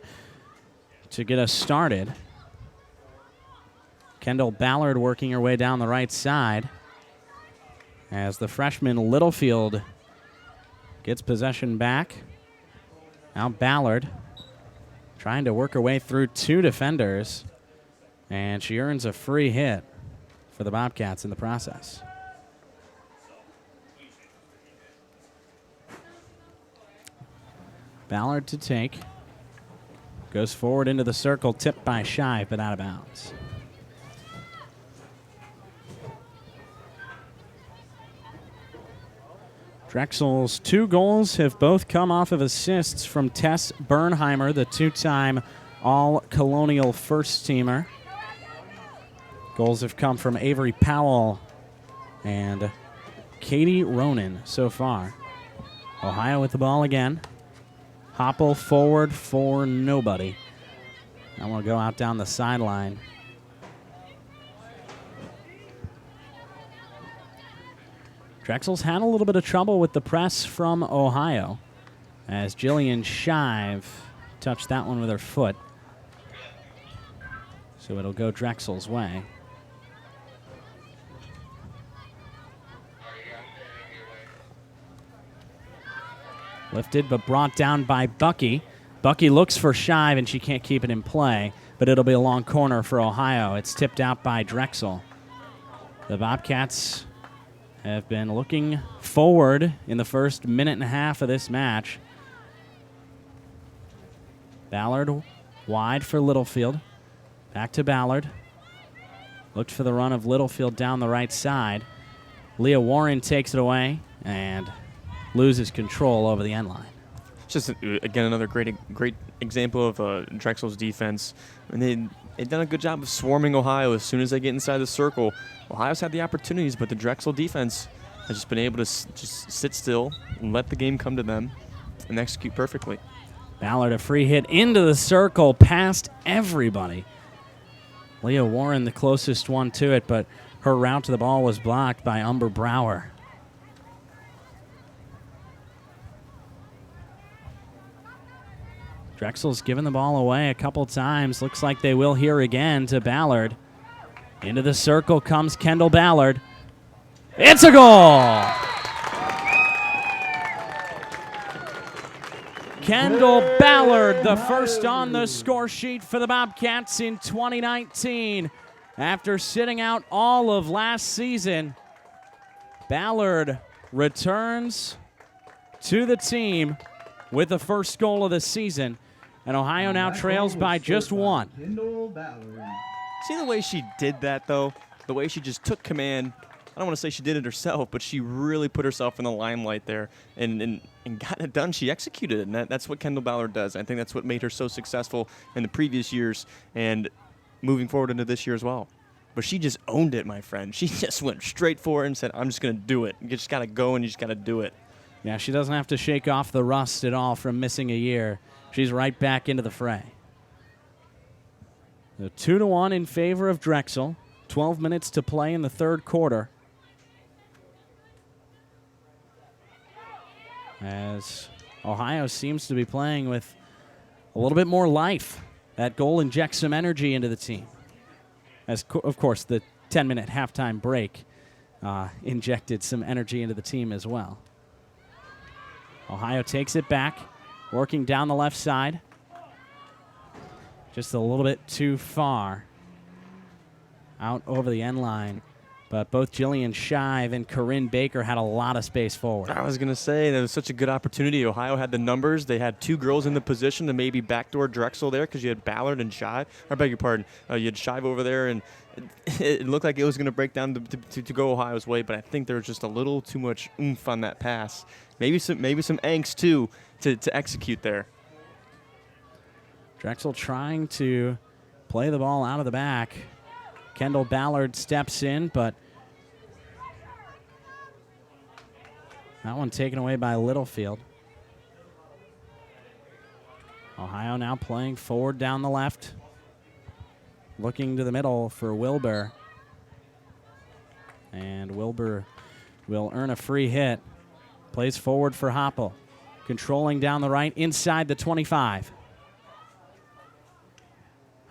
to get us started. Kendall Ballard working her way down the right side as the freshman Littlefield gets possession back. Now Ballard trying to work her way through two defenders, and she earns a free hit for the Bobcats in the process. Ballard to take. Goes forward into the circle, tipped by Shive, but out of bounds. Drexel's 2 goals have both come off of assists from Tess Bernheimer, the 2-time All-Colonial first-teamer. Goals have come from Avery Powell and Katie Ronan so far. Ohio with the ball again. Hoppel forward for nobody. I want to go out down the sideline. Drexel's had a little bit of trouble with the press from Ohio as Jillian Shive touched that one with her foot. So it'll go Drexel's way. Lifted but brought down by Bucky. Bucky looks for Shive and she can't keep it in play, but it'll be a long corner for Ohio. It's tipped out by Drexel. The Bobcats have been looking forward in the first minute and a half of this match. Ballard wide for Littlefield. Back to Ballard. Looked for the run of Littlefield down the right side. Leah Warren takes it away and loses control over the end line. Just, again, another great example of Drexel's defense. And they've done a good job of swarming Ohio as soon as they get inside the circle. Ohio's had the opportunities, but the Drexel defense has just been able to just sit still and let the game come to them and execute perfectly. Ballard, a free hit into the circle, past everybody. Leah Warren, the closest one to it, but her route to the ball was blocked by Umber Brower. Drexel's given the ball away a couple times. Looks like they will here again to Ballard. Into the circle comes Kendall Ballard. It's a goal! Kendall Ballard, the first on the score sheet for the Bobcats in 2019. After sitting out all of last season, Ballard returns to the team with the first goal of the season. And Ohio now trails by just 1. See the way she did that, though? The way she just took command. I don't want to say she did it herself, but she really put herself in the limelight there and got it done. She executed it, and that's what Kendall Ballard does. I think that's what made her so successful in the previous years and moving forward into this year as well. But she just owned it, my friend. She just went straight for it and said, I'm just going to do it. You just got to go and you just got to do it. Yeah, she doesn't have to shake off the rust at all from missing a year. She's right back into the fray. So 2-1 in favor of Drexel. 12 minutes to play in the third quarter. As Ohio seems to be playing with a little bit more life. That goal injects some energy into the team. As, of course, the 10-minute halftime break injected some energy into the team as well. Ohio takes it back. Working down the left side. Just a little bit too far. Out over the end line. But both Jillian Shive and Corinne Baker had a lot of space forward. I was going to say, that was such a good opportunity. Ohio had the numbers. They had 2 girls in the position to maybe backdoor Drexel there because you had Ballard and Shive. I beg your pardon. You had Shive over there, and it looked like it was going to break down to go Ohio's way, but I think there was just a little too much oomph on that pass. Maybe some angst, too, to execute there. Drexel trying to play the ball out of the back. Kendall Ballard steps in, but that one taken away by Littlefield. Ohio now playing forward down the left. Looking to the middle for Wilbur. And Wilbur will earn a free hit. Plays forward for Hoppel. Controlling down the right inside the 25.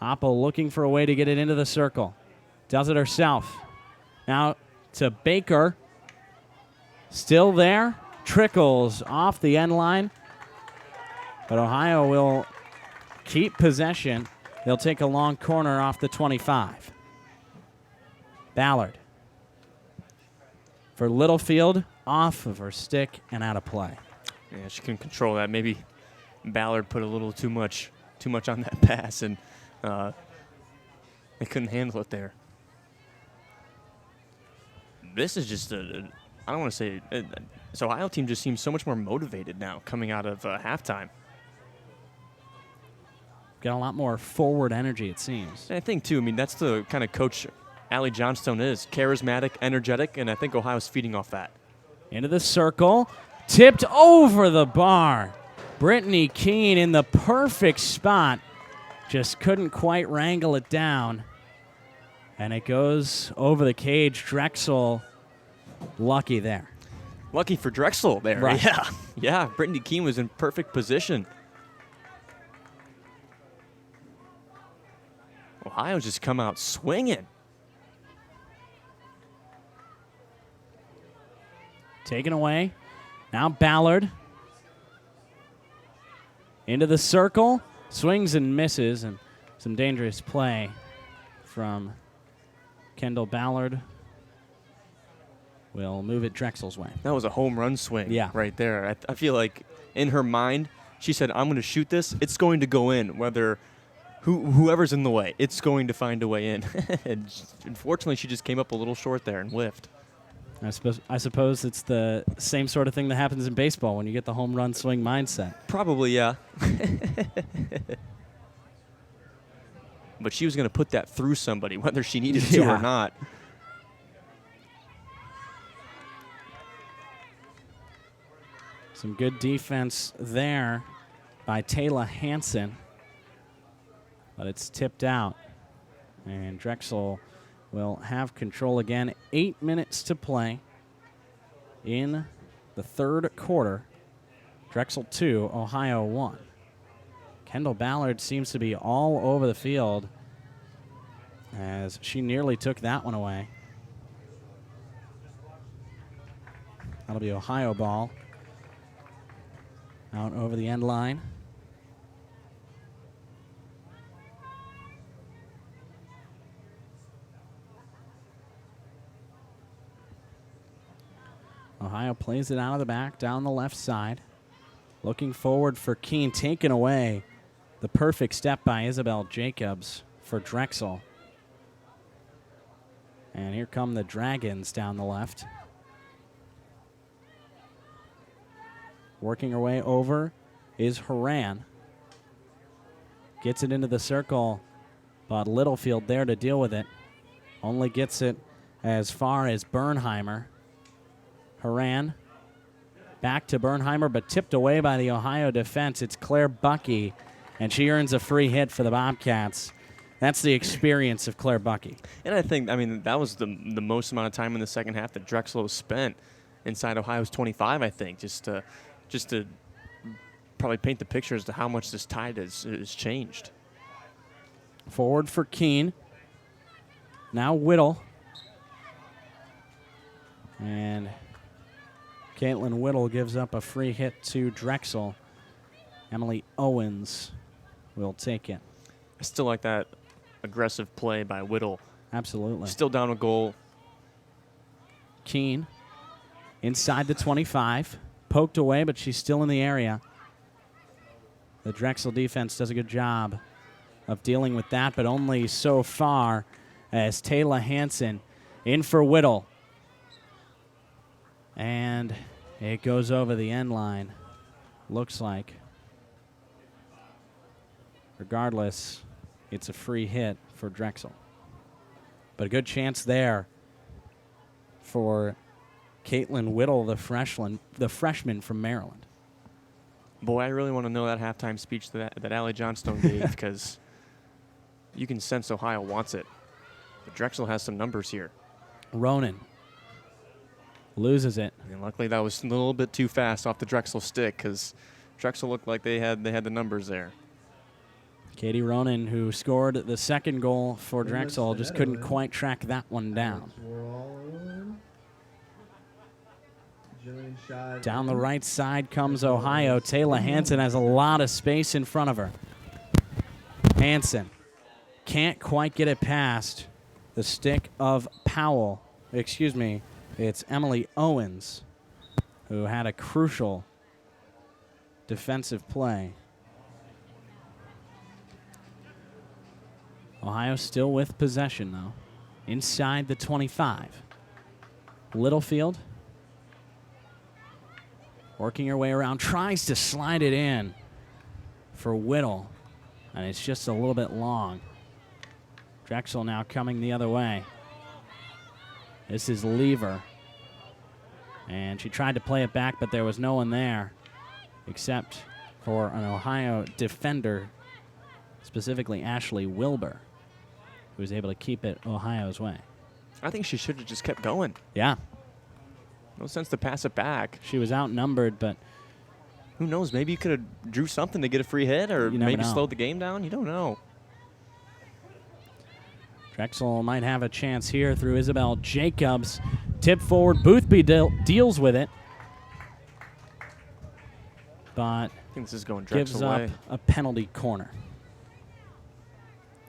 Hoppel looking for a way to get it into the circle. Does it herself. Now to Baker. Still there. Trickles off the end line. But Ohio will keep possession. They'll take a long corner off the 25. Ballard. For Littlefield, off of her stick and out of play. Yeah, she can control that. Maybe Ballard put a little too much on that pass, and they couldn't handle it there. This is just I don't want to say this Ohio team just seems so much more motivated now coming out of halftime. Got a lot more forward energy, it seems. And I think, too, I mean, that's the kind of coach Allie Johnstone is. Charismatic, energetic, and I think Ohio's feeding off that. Into the circle. Tipped over the bar. Brittany Keene in the perfect spot. Just couldn't quite wrangle it down. And it goes over the cage. Drexel lucky there. Lucky for Drexel there. Right. Yeah. Yeah, Brittany Keene was in perfect position. Ohio's just come out swinging. Taken away. Now Ballard. Into the circle. Swings and misses. And some dangerous play from Kendall Ballard. Will move it Drexel's way. That was a home run swing right there. I feel like in her mind, she said, I'm going to shoot this. It's going to go in, whether whoever's in the way. It's going to find a way in. And unfortunately, she just came up a little short there and whiffed. I suppose it's the same sort of thing that happens in baseball when you get the home run swing mindset. Probably, yeah. But she was going to put that through somebody, whether she needed to or not. Some good defense there by Taylor Hansen. But it's tipped out. And Drexel will have control again. 8 minutes to play in the third quarter. Drexel 2, Ohio 1. Kendall Ballard seems to be all over the field as she nearly took that one away. That'll be Ohio ball. Out over the end line. Ohio plays it out of the back, down the left side. Looking forward for Keene, taken away. The perfect step by Isabel Jacobs for Drexel. And here come the Dragons down the left. Working her way over is Horan. Gets it into the circle, but Littlefield there to deal with it. Only gets it as far as Bernheimer. Horan back to Bernheimer, but tipped away by the Ohio defense. It's Claire Bucky, and she earns a free hit for the Bobcats. That's the experience of Claire Bucky. And I think, I mean, that was the most amount of time in the second half that Drexel has spent inside Ohio's 25, I think, just to probably paint the picture as to how much this tide has changed. Forward for Keene. Now Whittle. And Caitlin Whittle gives up a free hit to Drexel. Emily Owens will take it. I still like that aggressive play by Whittle. Absolutely. Still down a goal. Keene inside the 25. Poked away, but she's still in the area. The Drexel defense does a good job of dealing with that, but only so far as Taylor Hansen in for Whittle. And it goes over the end line, looks like. Regardless, it's a free hit for Drexel. But a good chance there for Caitlin Whittle, the freshman from Maryland. Boy, I really want to know that halftime speech that Allie Johnstone gave, because you can sense Ohio wants it. But Drexel has some numbers here. Ronan loses it. And luckily that was a little bit too fast off the Drexel stick, because Drexel looked like they had the numbers there. Katie Ronan, who scored the second goal for Drexel, just couldn't quite track that one down. Down the right side comes Ohio. Taylor Hansen has a lot of space in front of her. Hansen can't quite get it past the stick of Powell. Excuse me, it's Emily Owens, who had a crucial defensive play. Ohio still with possession, though, inside the 25. Littlefield working her way around, tries to slide it in for Whittle, and it's just a little bit long. Drexel now coming the other way. This is Lever, and she tried to play it back, but there was no one there except for an Ohio defender, specifically Ashley Wilbur, who was able to keep it Ohio's way. I think she should have just kept going. Yeah. No sense to pass it back. She was outnumbered, but who knows? Maybe you could have drew something to get a free hit, or maybe slowed the game down. You don't know. Drexel might have a chance here through Isabel Jacobs. Tip forward. Boothby deals with it, but I think this is going Drexel gives way. up a penalty corner.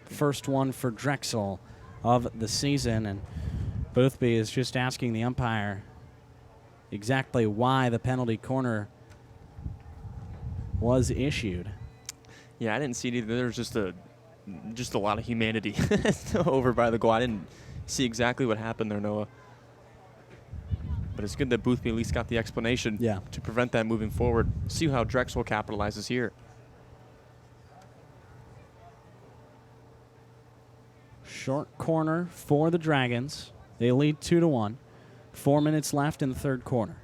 First one for Drexel of the season, and Boothby is just asking the umpire exactly why the penalty corner was issued. Yeah, I didn't see it either. There was just a lot of humanity over by the goal. I didn't see exactly what happened there, Noah. But it's good that Boothby at least got the explanation to prevent that moving forward. See how Drexel capitalizes here. Short corner for the Dragons. They lead 2-1. 4 minutes left in the third quarter.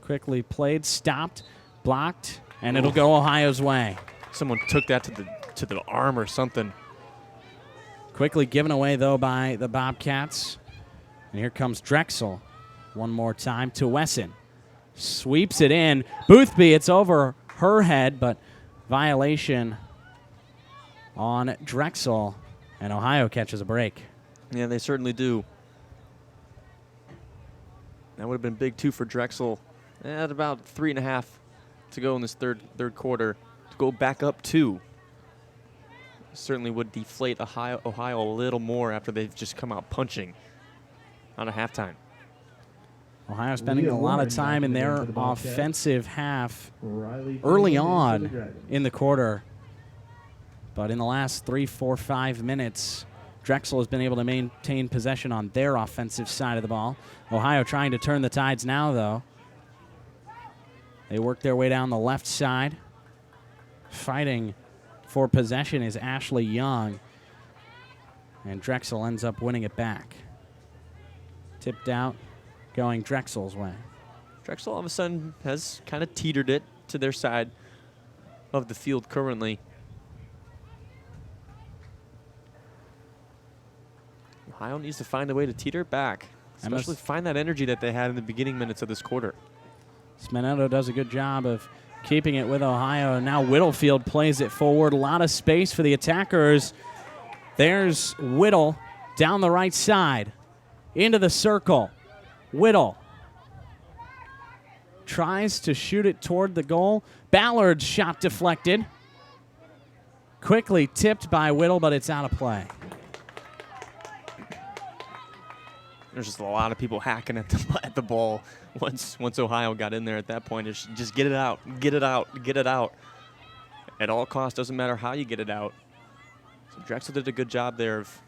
Quickly played, stopped, blocked, and it'll go Ohio's way. Someone took that to the arm or something. Quickly given away, though, by the Bobcats. And here comes Drexel one more time to Wesson. Sweeps it in. Boothby, it's over her head, but violation on Drexel, and Ohio catches a break. Yeah, they certainly do. That would have been big, too, for Drexel. At about 3.5 to go in this third quarter. To go back up 2 certainly would deflate Ohio a little more after they've just come out punching out of halftime. Ohio spending a lot of time in their offensive half early on in the quarter. But in the last 3, 4, 5 minutes, Drexel has been able to maintain possession on their offensive side of the ball. Ohio trying to turn the tides now, though. They work their way down the left side. Fighting for possession is Ashley Young. And Drexel ends up winning it back. Tipped out, going Drexel's way. Drexel all of a sudden has kind of teetered it to their side of the field currently. Ohio needs to find a way to teeter it back, especially find that energy that they had in the beginning minutes of this quarter. Smanetto does a good job of keeping it with Ohio, and now Whittlefield plays it forward. A lot of space for the attackers. There's Whittle down the right side into the circle. Whittle tries to shoot it toward the goal. Ballard's shot deflected. Quickly tipped by Whittle, but it's out of play. There's just a lot of people hacking at the ball once Ohio got in there at that point. It's just get it out, get it out, get it out. At all costs, doesn't matter how you get it out. So Drexel did a good job there of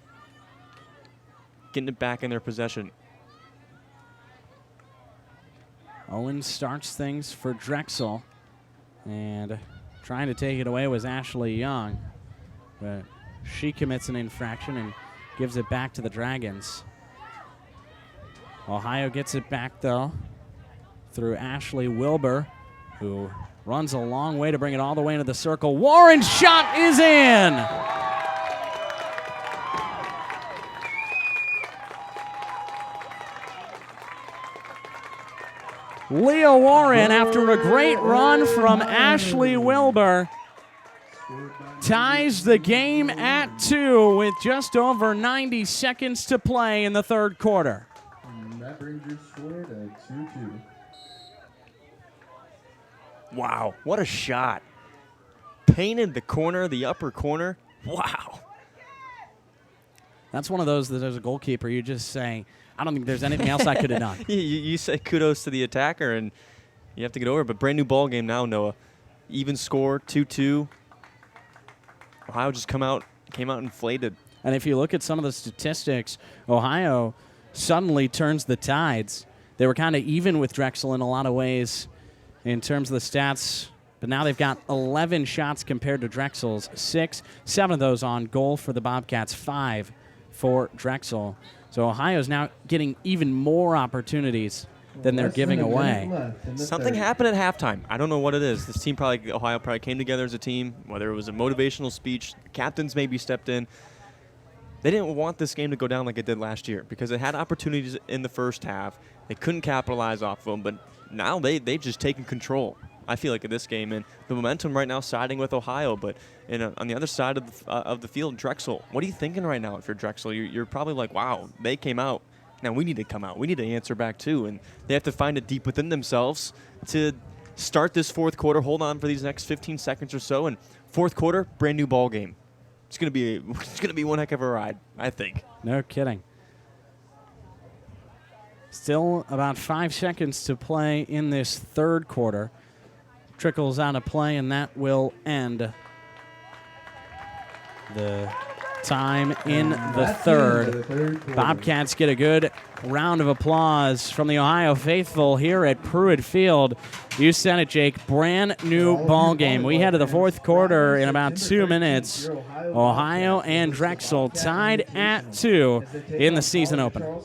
getting it back in their possession. Owens starts things for Drexel, and trying to take it away was Ashley Young, but she commits an infraction and gives it back to the Dragons. Ohio gets it back, though, through Ashley Wilbur, who runs a long way to bring it all the way into the circle. Warren's shot is in! Leah Warren, after a great run from Ashley Wilbur, ties the game at 2 with just over 90 seconds to play in the third quarter. And that brings your score to 2-2. Wow, what a shot. Painted the corner, the upper corner. Wow. That's one of those that as a goalkeeper, you just say, I don't think there's anything else I could have done. You say kudos to the attacker, and you have to get over it. But brand new ball game now, Noah. Even score, 2-2. Ohio just came out inflated. And if you look at some of the statistics, Ohio suddenly turns the tides. They were kind of even with Drexel in a lot of ways in terms of the stats, but now they've got 11 shots compared to Drexel's 6, 7 of those on goal for the Bobcats, 5 for Drexel. So Ohio's now getting even more opportunities than they're giving away. Something happened at halftime. I don't know what it is. Ohio probably came together as a team, whether it was a motivational speech, the captains maybe stepped in. They didn't want this game to go down like it did last year because it had opportunities in the first half. They couldn't capitalize off of them, but now they've just taken control, I feel like, of this game. And the momentum right now siding with Ohio, but on the other side of the field, Drexel. What are you thinking right now if you're Drexel? You're probably like, wow, they came out. Now we need to come out. We need to answer back too. And they have to find it deep within themselves to start this fourth quarter, hold on for these next 15 seconds or so. And fourth quarter, brand new ball game. It's gonna be one heck of a ride, I think. No kidding. Still about 5 seconds to play in this third quarter. Trickles out of play, and that will end the time in the third. Bobcats get a good round of applause from the Ohio faithful here at Pruitt Field. You said it, Jake. Brand new ball game. We head to the fourth quarter in about 2 minutes. Ohio and Drexel tied at 2 in the season opener.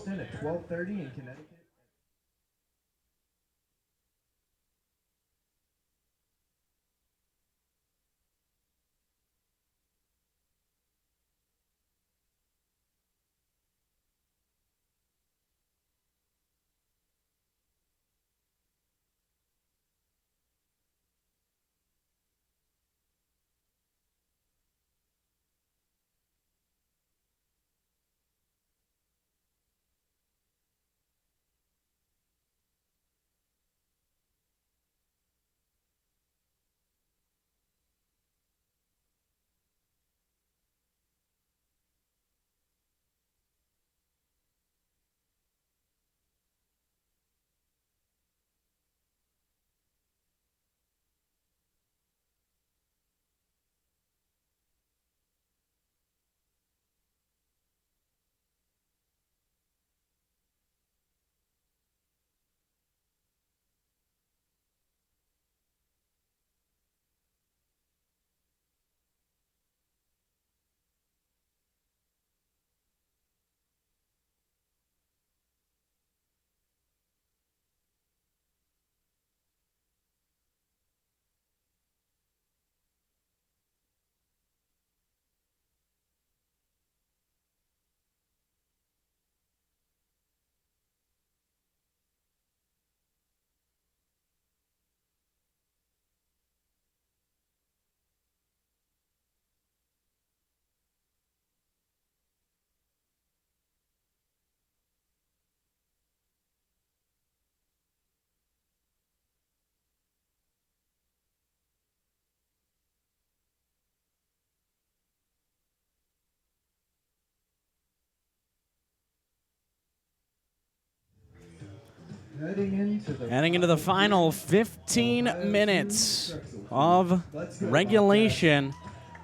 Heading into the final 15 minutes of regulation,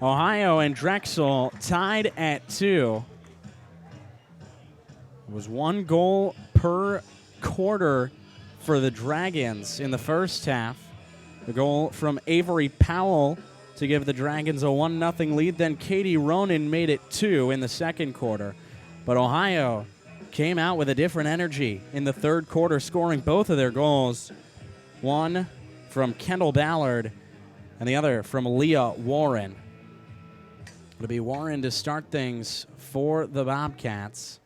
Ohio and Drexel tied at 2. It was 1 goal per quarter for the Dragons in the first half. The goal from Avery Powell to give the Dragons a 1-0 lead. Then Katie Ronan made it 2 in the second quarter. But Ohio came out with a different energy in the third quarter, scoring both of their goals. One from Kendall Ballard and the other from Leah Warren. It'll be Warren to start things for the Bobcats.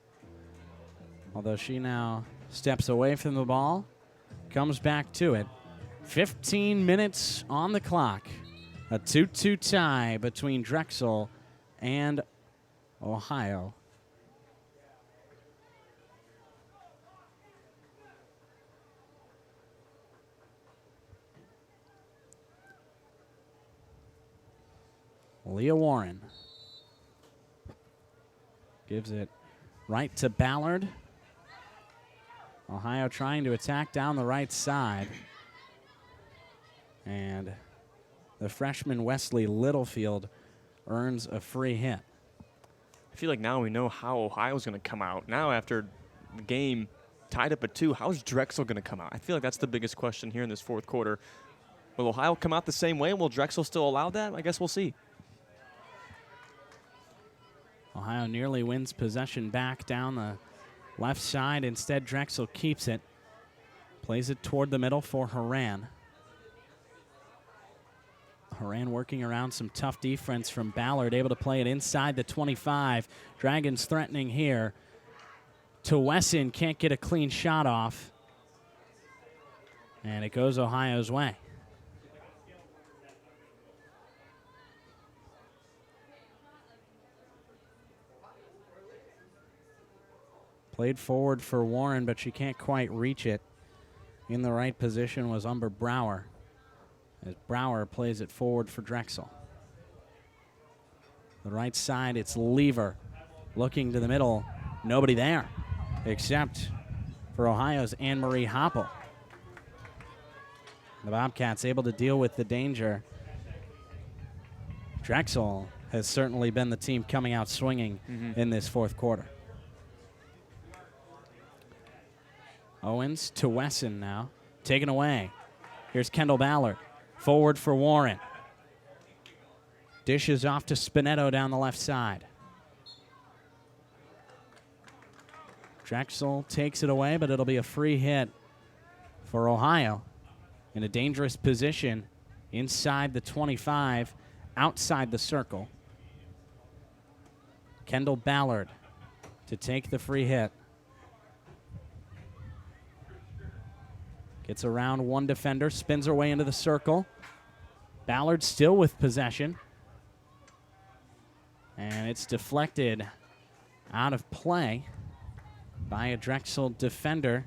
Although she now steps away from the ball, comes back to it. 15 minutes on the clock. A 2-2 tie between Drexel and Ohio. Leah Warren gives it right to Ballard. Ohio trying to attack down the right side. And the freshman Wesley Littlefield earns a free hit. I feel like now we know how Ohio's going to come out. Now after the game tied up at 2, how's Drexel going to come out? I feel like that's the biggest question here in this fourth quarter. Will Ohio come out the same way? Will Drexel still allow that? I guess we'll see. Ohio nearly wins possession back down the left side. Instead, Drexel keeps it. Plays it toward the middle for Haran. Haran working around some tough defense from Ballard, able to play it inside the 25. Dragons threatening here. To Wesson, can't get a clean shot off. And it goes Ohio's way. Played forward for Warren, but she can't quite reach it. In the right position was Umber Brower, as Brower plays it forward for Drexel. The right side, it's Lever. Looking to the middle, nobody there, except for Ohio's Anne-Marie Hoppel. The Bobcats able to deal with the danger. Drexel has certainly been the team coming out swinging in this fourth quarter. Owens to Wesson now. Taken away. Here's Kendall Ballard. Forward for Warren. Dishes off to Spinetto down the left side. Drexel takes it away, but it'll be a free hit for Ohio. In a dangerous position inside the 25, outside the circle. Kendall Ballard to take the free hit. Gets around one defender, spins her way into the circle. Ballard still with possession. And it's deflected out of play by a Drexel defender.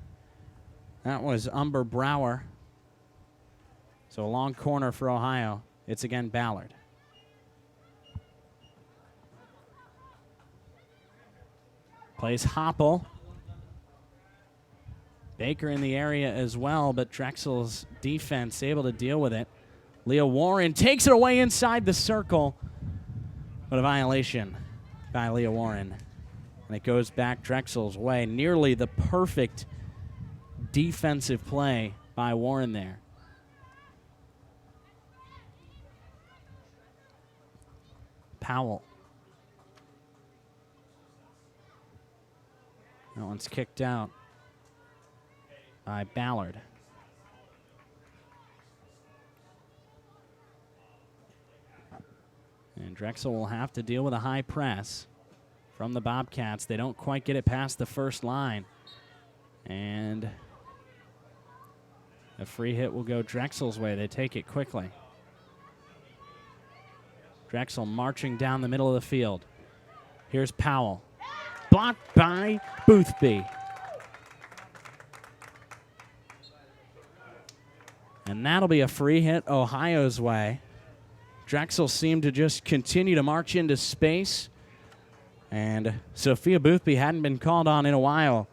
That was Umber Brower. So a long corner for Ohio. It's again Ballard. Plays Hoppel. Baker in the area as well, but Drexel's defense able to deal with it. Leah Warren takes it away inside the circle, but a violation by Leah Warren. And it goes back Drexel's way. Nearly the perfect defensive play by Warren there. Powell. That one's kicked out by Ballard. And Drexel will have to deal with a high press from the Bobcats. They don't quite get it past the first line. And a free hit will go Drexel's way. They take it quickly. Drexel marching down the middle of the field. Here's Powell. Blocked by Boothby. And that'll be a free hit Ohio's way. Drexel seemed to just continue to march into space. And Sophia Boothby hadn't been called on in a while,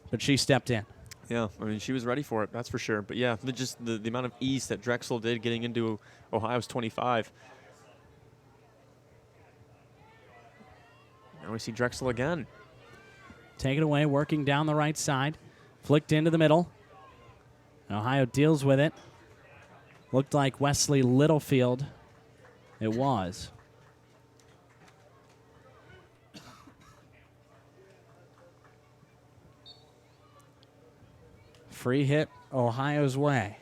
but she stepped in. Yeah, I mean, she was ready for it, that's for sure. But yeah, just the amount of ease that Drexel did getting into Ohio's 25. Now we see Drexel again. Take it away, working down the right side. Flicked into the middle. And Ohio deals with it. Looked like Wesley Littlefield. It was. Free hit Ohio's way.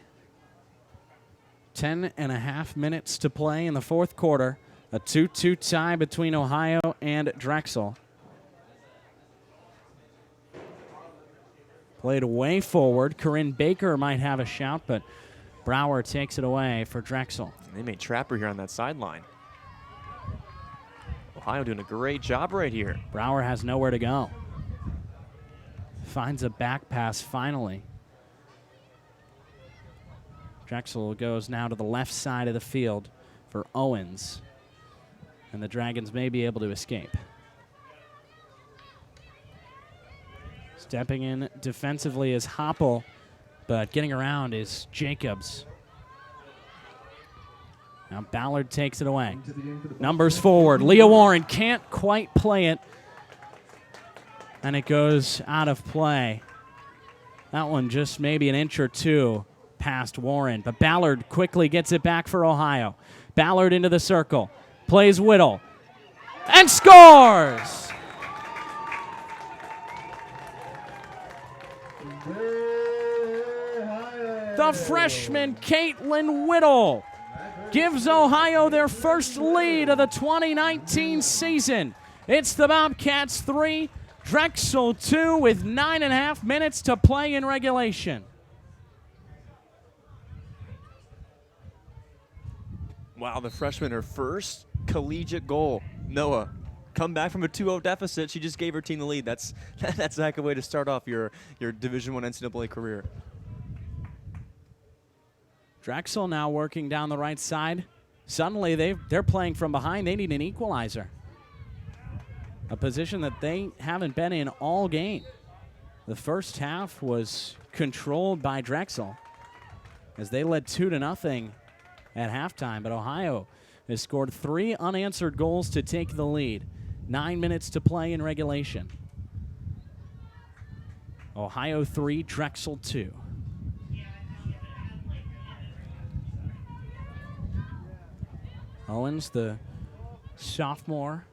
10.5 minutes to play in the fourth quarter. A 2-2 tie between Ohio and Drexel. Played way forward. Corinne Baker might have a shout, but Brower takes it away for Drexel. They made Trapper here on that sideline. Ohio doing a great job right here. Brower has nowhere to go. Finds a back pass finally. Drexel goes now to the left side of the field for Owens. And the Dragons may be able to escape. Stepping in defensively is Hoppel, but getting around is Jacobs. Now Ballard takes it away. Numbers forward. Leah Warren can't quite play it. And it goes out of play. That one just maybe an inch or two past Warren. But Ballard quickly gets it back for Ohio. Ballard into the circle. Plays Whittle. And scores! The freshman Caitlin Whittle gives Ohio their first lead of the 2019 season. It's the Bobcats 3, Drexel 2 with 9.5 minutes to play in regulation. Wow, the freshman, her first collegiate goal. Noah, come back from a 2-0 deficit. She just gave her team the lead. That's a heck of a way to start off your Division I NCAA career. Drexel now working down the right side. Suddenly they're playing from behind. They need an equalizer. A position that they haven't been in all game. The first half was controlled by Drexel as they led 2-0 at halftime. But Ohio has scored 3 unanswered goals to take the lead. 9 minutes to play in regulation. Ohio 3, Drexel 2. Owens, the sophomore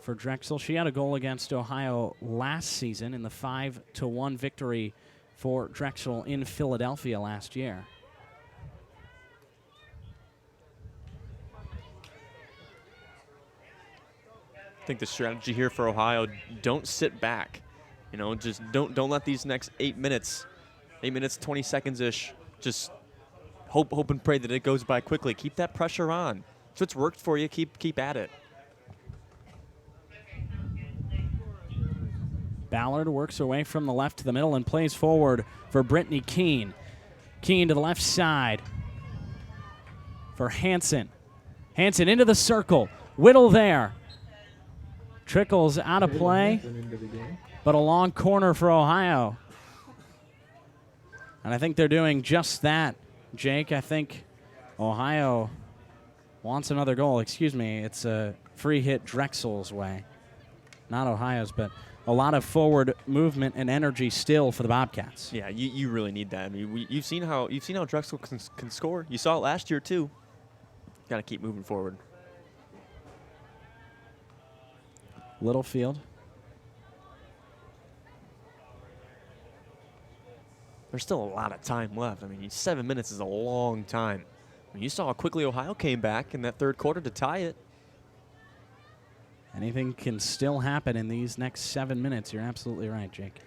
for Drexel. She had a goal against Ohio last season in the 5-1 victory for Drexel in Philadelphia last year. I think the strategy here for Ohio, don't sit back. You know, just don't let these next 8 minutes, 20 seconds-ish, just hope and pray that it goes by quickly. Keep that pressure on. So it's worked for you. Keep at it. Ballard works away from the left to the middle and plays forward for Brittany Keene. Keene to the left side for Hansen. Hansen into the circle. Whittle there. Trickles out of play, but a long corner for Ohio. And I think they're doing just that, Jake. I think Ohio wants another goal. Excuse me, it's a free hit Drexel's way. Not Ohio's, but a lot of forward movement and energy still for the Bobcats. Yeah, you really need that. I mean, you've seen how Drexel can score. You saw it last year too. Got to keep moving forward. Littlefield. There's still a lot of time left. I mean, 7 minutes is a long time. I mean, you saw how quickly Ohio came back in that third quarter to tie it. Anything can still happen in these next 7 minutes. You're absolutely right, Jake.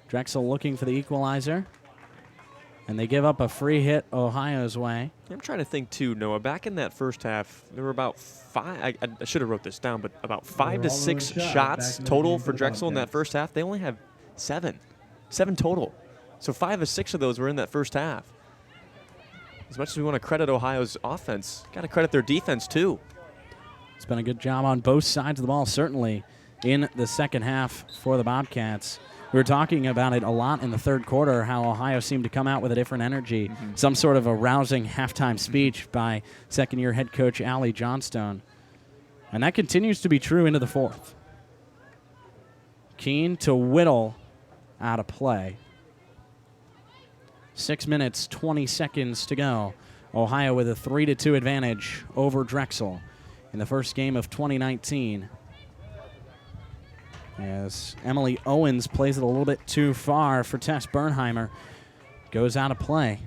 Drexel looking for the equalizer. And they give up a free hit Ohio's way. I'm trying to think, too, Noah. Back in that first half, there were about 5. I should have wrote this down, but about 5 to 6 shots total for Drexel in that first half. They only have 7. 7 total. So 5 or 6 of those were in that first half. As much as we want to credit Ohio's offense, got to credit their defense, too. It's been a good job on both sides of the ball, certainly in the second half for the Bobcats. We were talking about it a lot in the third quarter, how Ohio seemed to come out with a different energy, some sort of a rousing halftime speech by second-year head coach Allie Johnstone. And that continues to be true into the fourth. Keene to Whittle out of play. 6 minutes, 20 seconds to go. Ohio with a 3-2 advantage over Drexel in the first game of 2019. as Emily Owens plays it a little bit too far for Tess Bernheimer. Goes out of play.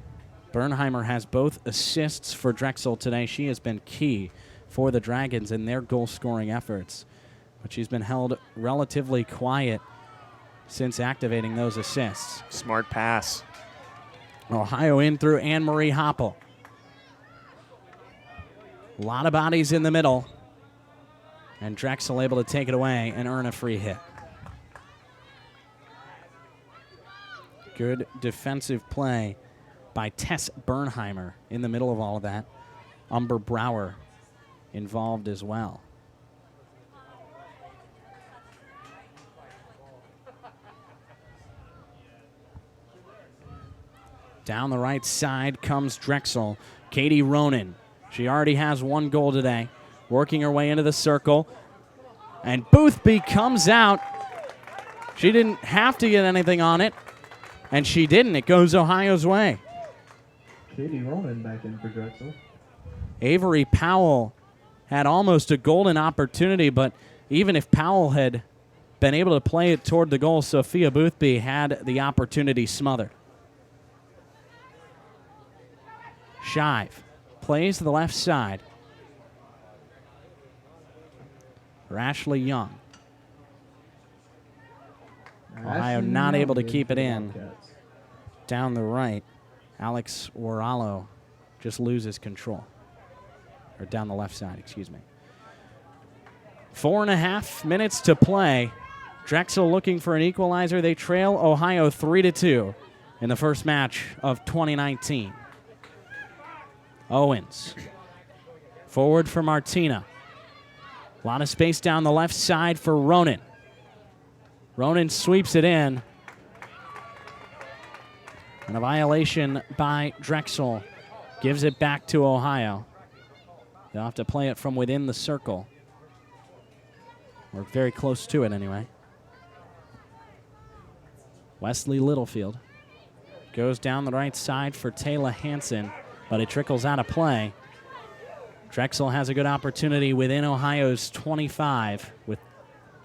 Bernheimer has both assists for Drexel today. She has been key for the Dragons in their goal-scoring efforts, but she's been held relatively quiet since activating those assists. Smart pass. Ohio in through Anne-Marie Hoppel. A lot of bodies in the middle, and Drexel able to take it away and earn a free hit. Good defensive play by Tess Bernheimer in the middle of all of that. Umber Brower involved as well. Down the right side comes Drexel. Katie Ronan. She already has one goal today. Working her way into the circle. And Boothby comes out. She didn't have to get anything on it. And she didn't. It goes Ohio's way. Katie Ronan back in for Drexel. Avery Powell had almost a golden opportunity, but even if Powell had been able to play it toward the goal, Sophia Boothby had the opportunity smothered. Shive plays to the left side. For Ashley Young. Ohio not able to keep it in. Down the right, Alex Waralo just loses control. Or down the left side, excuse me. 4.5 minutes to play. Drexel looking for an equalizer. They trail Ohio 3-2 in the first match of 2019. Owens. Forward for Martina. A lot of space down the left side for Ronan. Ronan sweeps it in. And a violation by Drexel gives it back to Ohio. They'll have to play it from within the circle. Or very close to it anyway. Wesley Littlefield goes down the right side for Taylor Hansen, but it trickles out of play. Drexel has a good opportunity within Ohio's 25 with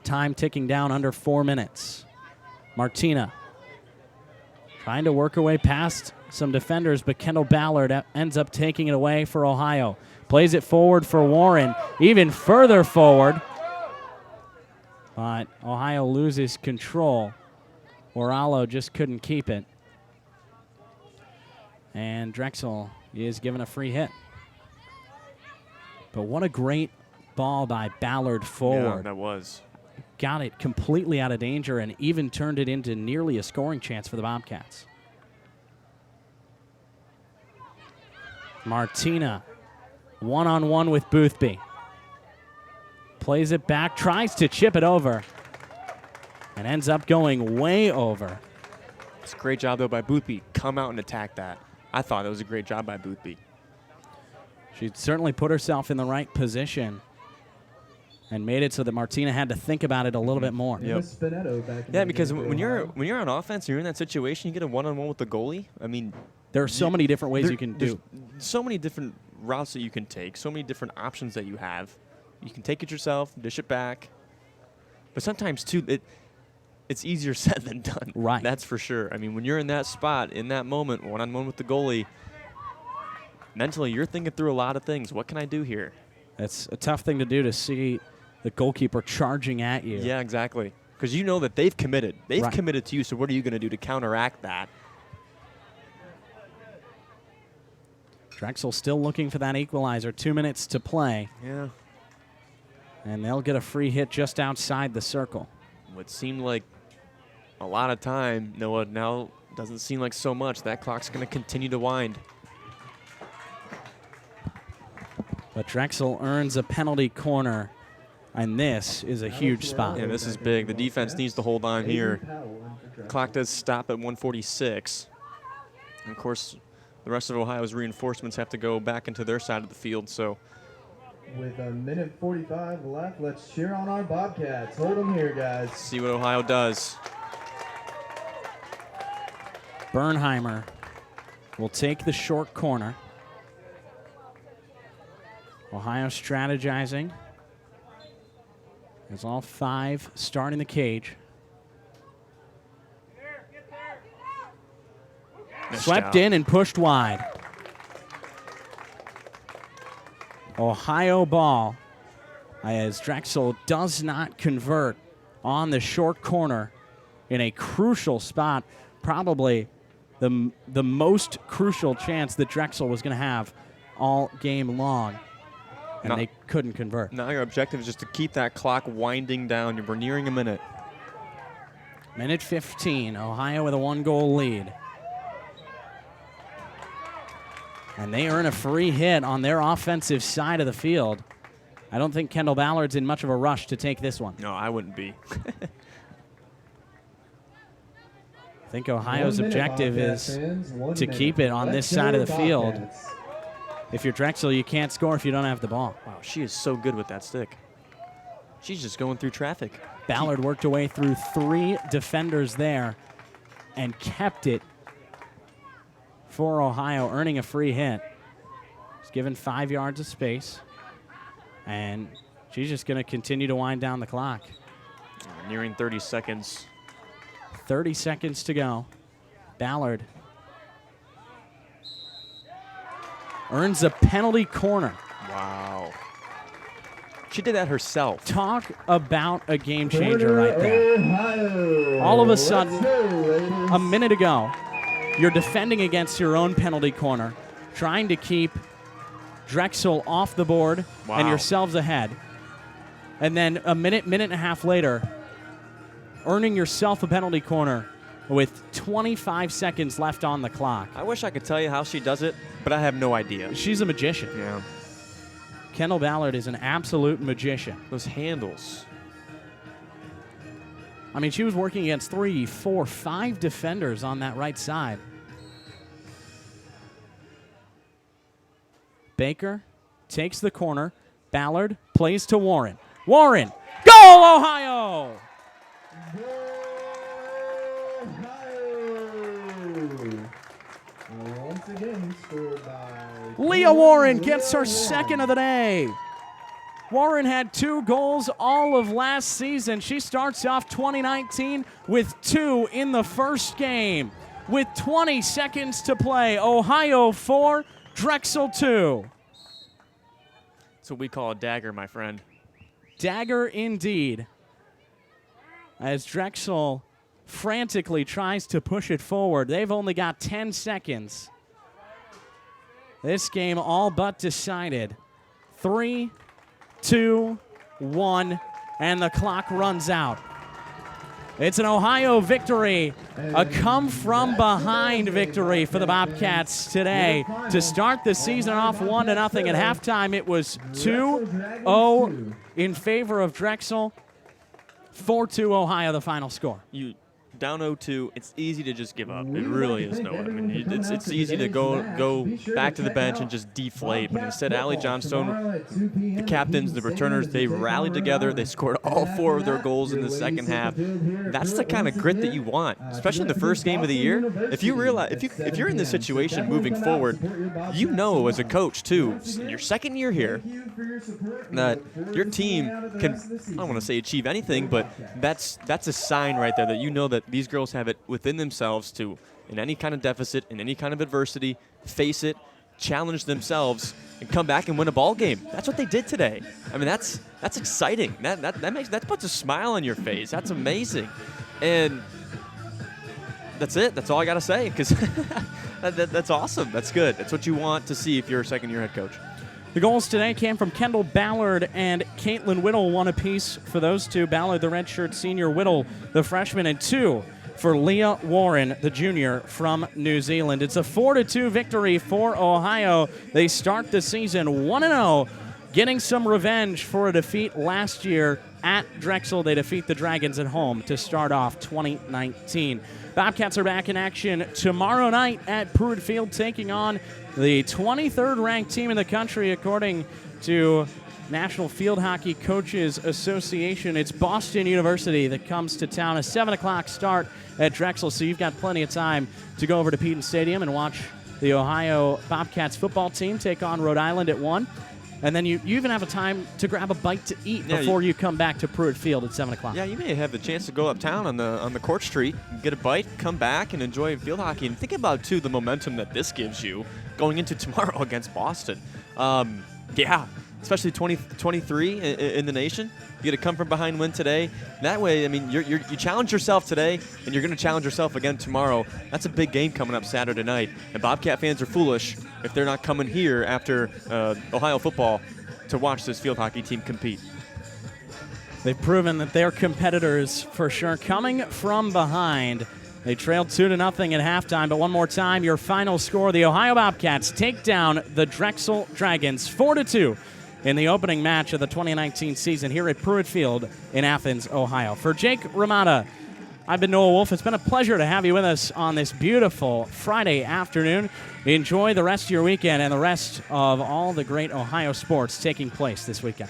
time ticking down under 4 minutes. Martina trying to work her way past some defenders, but Kendall Ballard ends up taking it away for Ohio. Plays it forward for Warren, even further forward. But Ohio loses control. Oralo just couldn't keep it. And Drexel is given a free hit. But what a great ball by Ballard forward. Yeah, that was. Got it completely out of danger and even turned it into nearly a scoring chance for the Bobcats. Martina, one-on-one with Boothby. Plays it back, tries to chip it over, and ends up going way over. It's a great job, though, by Boothby. Come out and attack that. I thought it was a great job by Boothby. She certainly put herself in the right position and made it so that Martina had to think about it a little bit more. Yep. Yeah, because when you're on offense, you're in that situation, you get a one-on-one with the goalie. I mean, there are so many different ways you can do. So many different routes that you can take, so many different options that you have. You can take it yourself, dish it back. But sometimes, too, it's easier said than done. Right. That's for sure. I mean, when you're in that spot, in that moment, one-on-one with the goalie, mentally you're thinking through a lot of things. What can I do here? It's a tough thing to do, to see the goalkeeper charging at you. Yeah, exactly. Because you know that they've committed. They've committed to you, so what are you going to do to counteract that? Drexel still looking for that equalizer. 2 minutes to play. Yeah. And they'll get a free hit just outside the circle. What seemed like a lot of time, Noah, now doesn't seem like so much. That clock's going to continue to wind. But Drexel earns a penalty corner, and this is a huge spot. Yeah, this is big. The defense needs to hold on here. Clock does stop at 1:46. And of course, the rest of Ohio's reinforcements have to go back into their side of the field. So, with 1:45 left, let's cheer on our Bobcats. Hold them here, guys. See what Ohio does. Bernheimer will take the short corner. Ohio strategizing. As all 5 start in the cage. Swept in and pushed wide. Ohio ball as Drexel does not convert on the short corner in a crucial spot, probably the most crucial chance that Drexel was going to have all game long, and they couldn't convert. Now your objective is just to keep that clock winding down. We're nearing a minute. Minute 15, Ohio with a 1-goal lead. And they earn a free hit on their offensive side of the field. I don't think Kendall Ballard's in much of a rush to take this one. No, I wouldn't be. I think Ohio's objective is to keep it on this side of the field. If you're Drexel, you can't score if you don't have the ball. Wow, she is so good with that stick. She's just going through traffic. Ballard worked her way through 3 defenders there and kept it for Ohio, earning a free hit. She's given 5 yards of space, and she's just going to continue to wind down the clock. Nearing 30 seconds. 30 seconds to go. Ballard earns a penalty corner. Wow. She did that herself. Talk about a game changer right there. Ohio. All of a sudden, Let's go, ladies. a minute ago, you're defending against your own penalty corner, trying to keep Drexel off the board and yourselves ahead. And then a minute and a half later, earning yourself a penalty corner with 25 seconds left on the clock. I wish I could tell you how she does it, but I have no idea. She's a magician. Yeah. Kendall Ballard is an absolute magician. Those handles. I mean, she was working against 3, 4, 5 defenders on that right side. Baker takes the corner. Ballard plays to Warren. Warren, goal, Ohio! Once again, scored by Leah Warren gets her 2nd of the day. Warren had 2 goals all of last season. She starts off 2019 with 2 in the first game. With 20 seconds to play, Ohio 4, Drexel 2. That's what we call a dagger, my friend. Dagger indeed. As Drexel frantically tries to push it forward. They've only got 10 seconds. This game all but decided. 3, 2, 1, and the clock runs out. It's an Ohio victory, a come-from-behind victory for the Bobcats today to start the season off 1-0. At halftime, it was 2-0 in favor of Drexel. 4-2 Ohio, the final score. You down 0-2, it's easy to just give up. It really is, Noah. I mean, it's easy to go back to the bench and just deflate. But instead, Allie Johnstone, the captains, the returners, they rallied together. They scored all 4 of their goals in the second half. That's the kind of grit that you want, especially in the first game of the year. If you realize, if you're in this situation moving forward, you know as a coach too, in your second year here, that your team can, I don't want to say achieve anything, but that's a sign right there that you know that these girls have it within themselves to, in any kind of deficit, in any kind of adversity, face it, challenge themselves, and come back and win a ball game. That's what they did today. I mean, that's exciting. That puts a smile on your face. That's amazing, and that's it. That's all I got to say, because that's awesome. That's good. That's what you want to see if you're a second-year head coach. The goals today came from Kendall Ballard and Caitlin Whittle, 1 apiece for those 2. Ballard, the redshirt senior, Whittle, the freshman, and 2 for Leah Warren, the junior from New Zealand. It's a 4-2 victory for Ohio. They start the season 1-0, getting some revenge for a defeat last year at Drexel. They defeat the Dragons at home to start off 2019. Bobcats are back in action tomorrow night at Pruitt Field, taking on the 23rd ranked team in the country, according to National Field Hockey Coaches Association. It's Boston University that comes to town. A 7 o'clock start at Drexel, so you've got plenty of time to go over to Peton Stadium and watch the Ohio Bobcats football team take on Rhode Island at 1. and then you even have a time to grab a bite to eat before you come back to Pruitt Field at 7 o'clock. Yeah, you may have the chance to go uptown on the Court Street, get a bite, come back, and enjoy field hockey. And think about, too, the momentum that this gives you going into tomorrow against Boston. Yeah, especially 23 in the nation. You get a come from behind win today. That way, I mean, you challenge yourself today, and you're going to challenge yourself again tomorrow. That's a big game coming up Saturday night. And Bobcat fans are foolish if they're not coming here after Ohio football to watch this field hockey team compete. They've proven that they're competitors for sure. Coming from behind, they trailed 2-0 at halftime. But one more time, your final score: the Ohio Bobcats take down the Drexel Dragons 4-2 in the opening match of the 2019 season here at Pruitt Field in Athens, Ohio. For Jake Ramada, I've been Noah Wolf. It's been a pleasure to have you with us on this beautiful Friday afternoon. Enjoy the rest of your weekend and the rest of all the great Ohio sports taking place this weekend.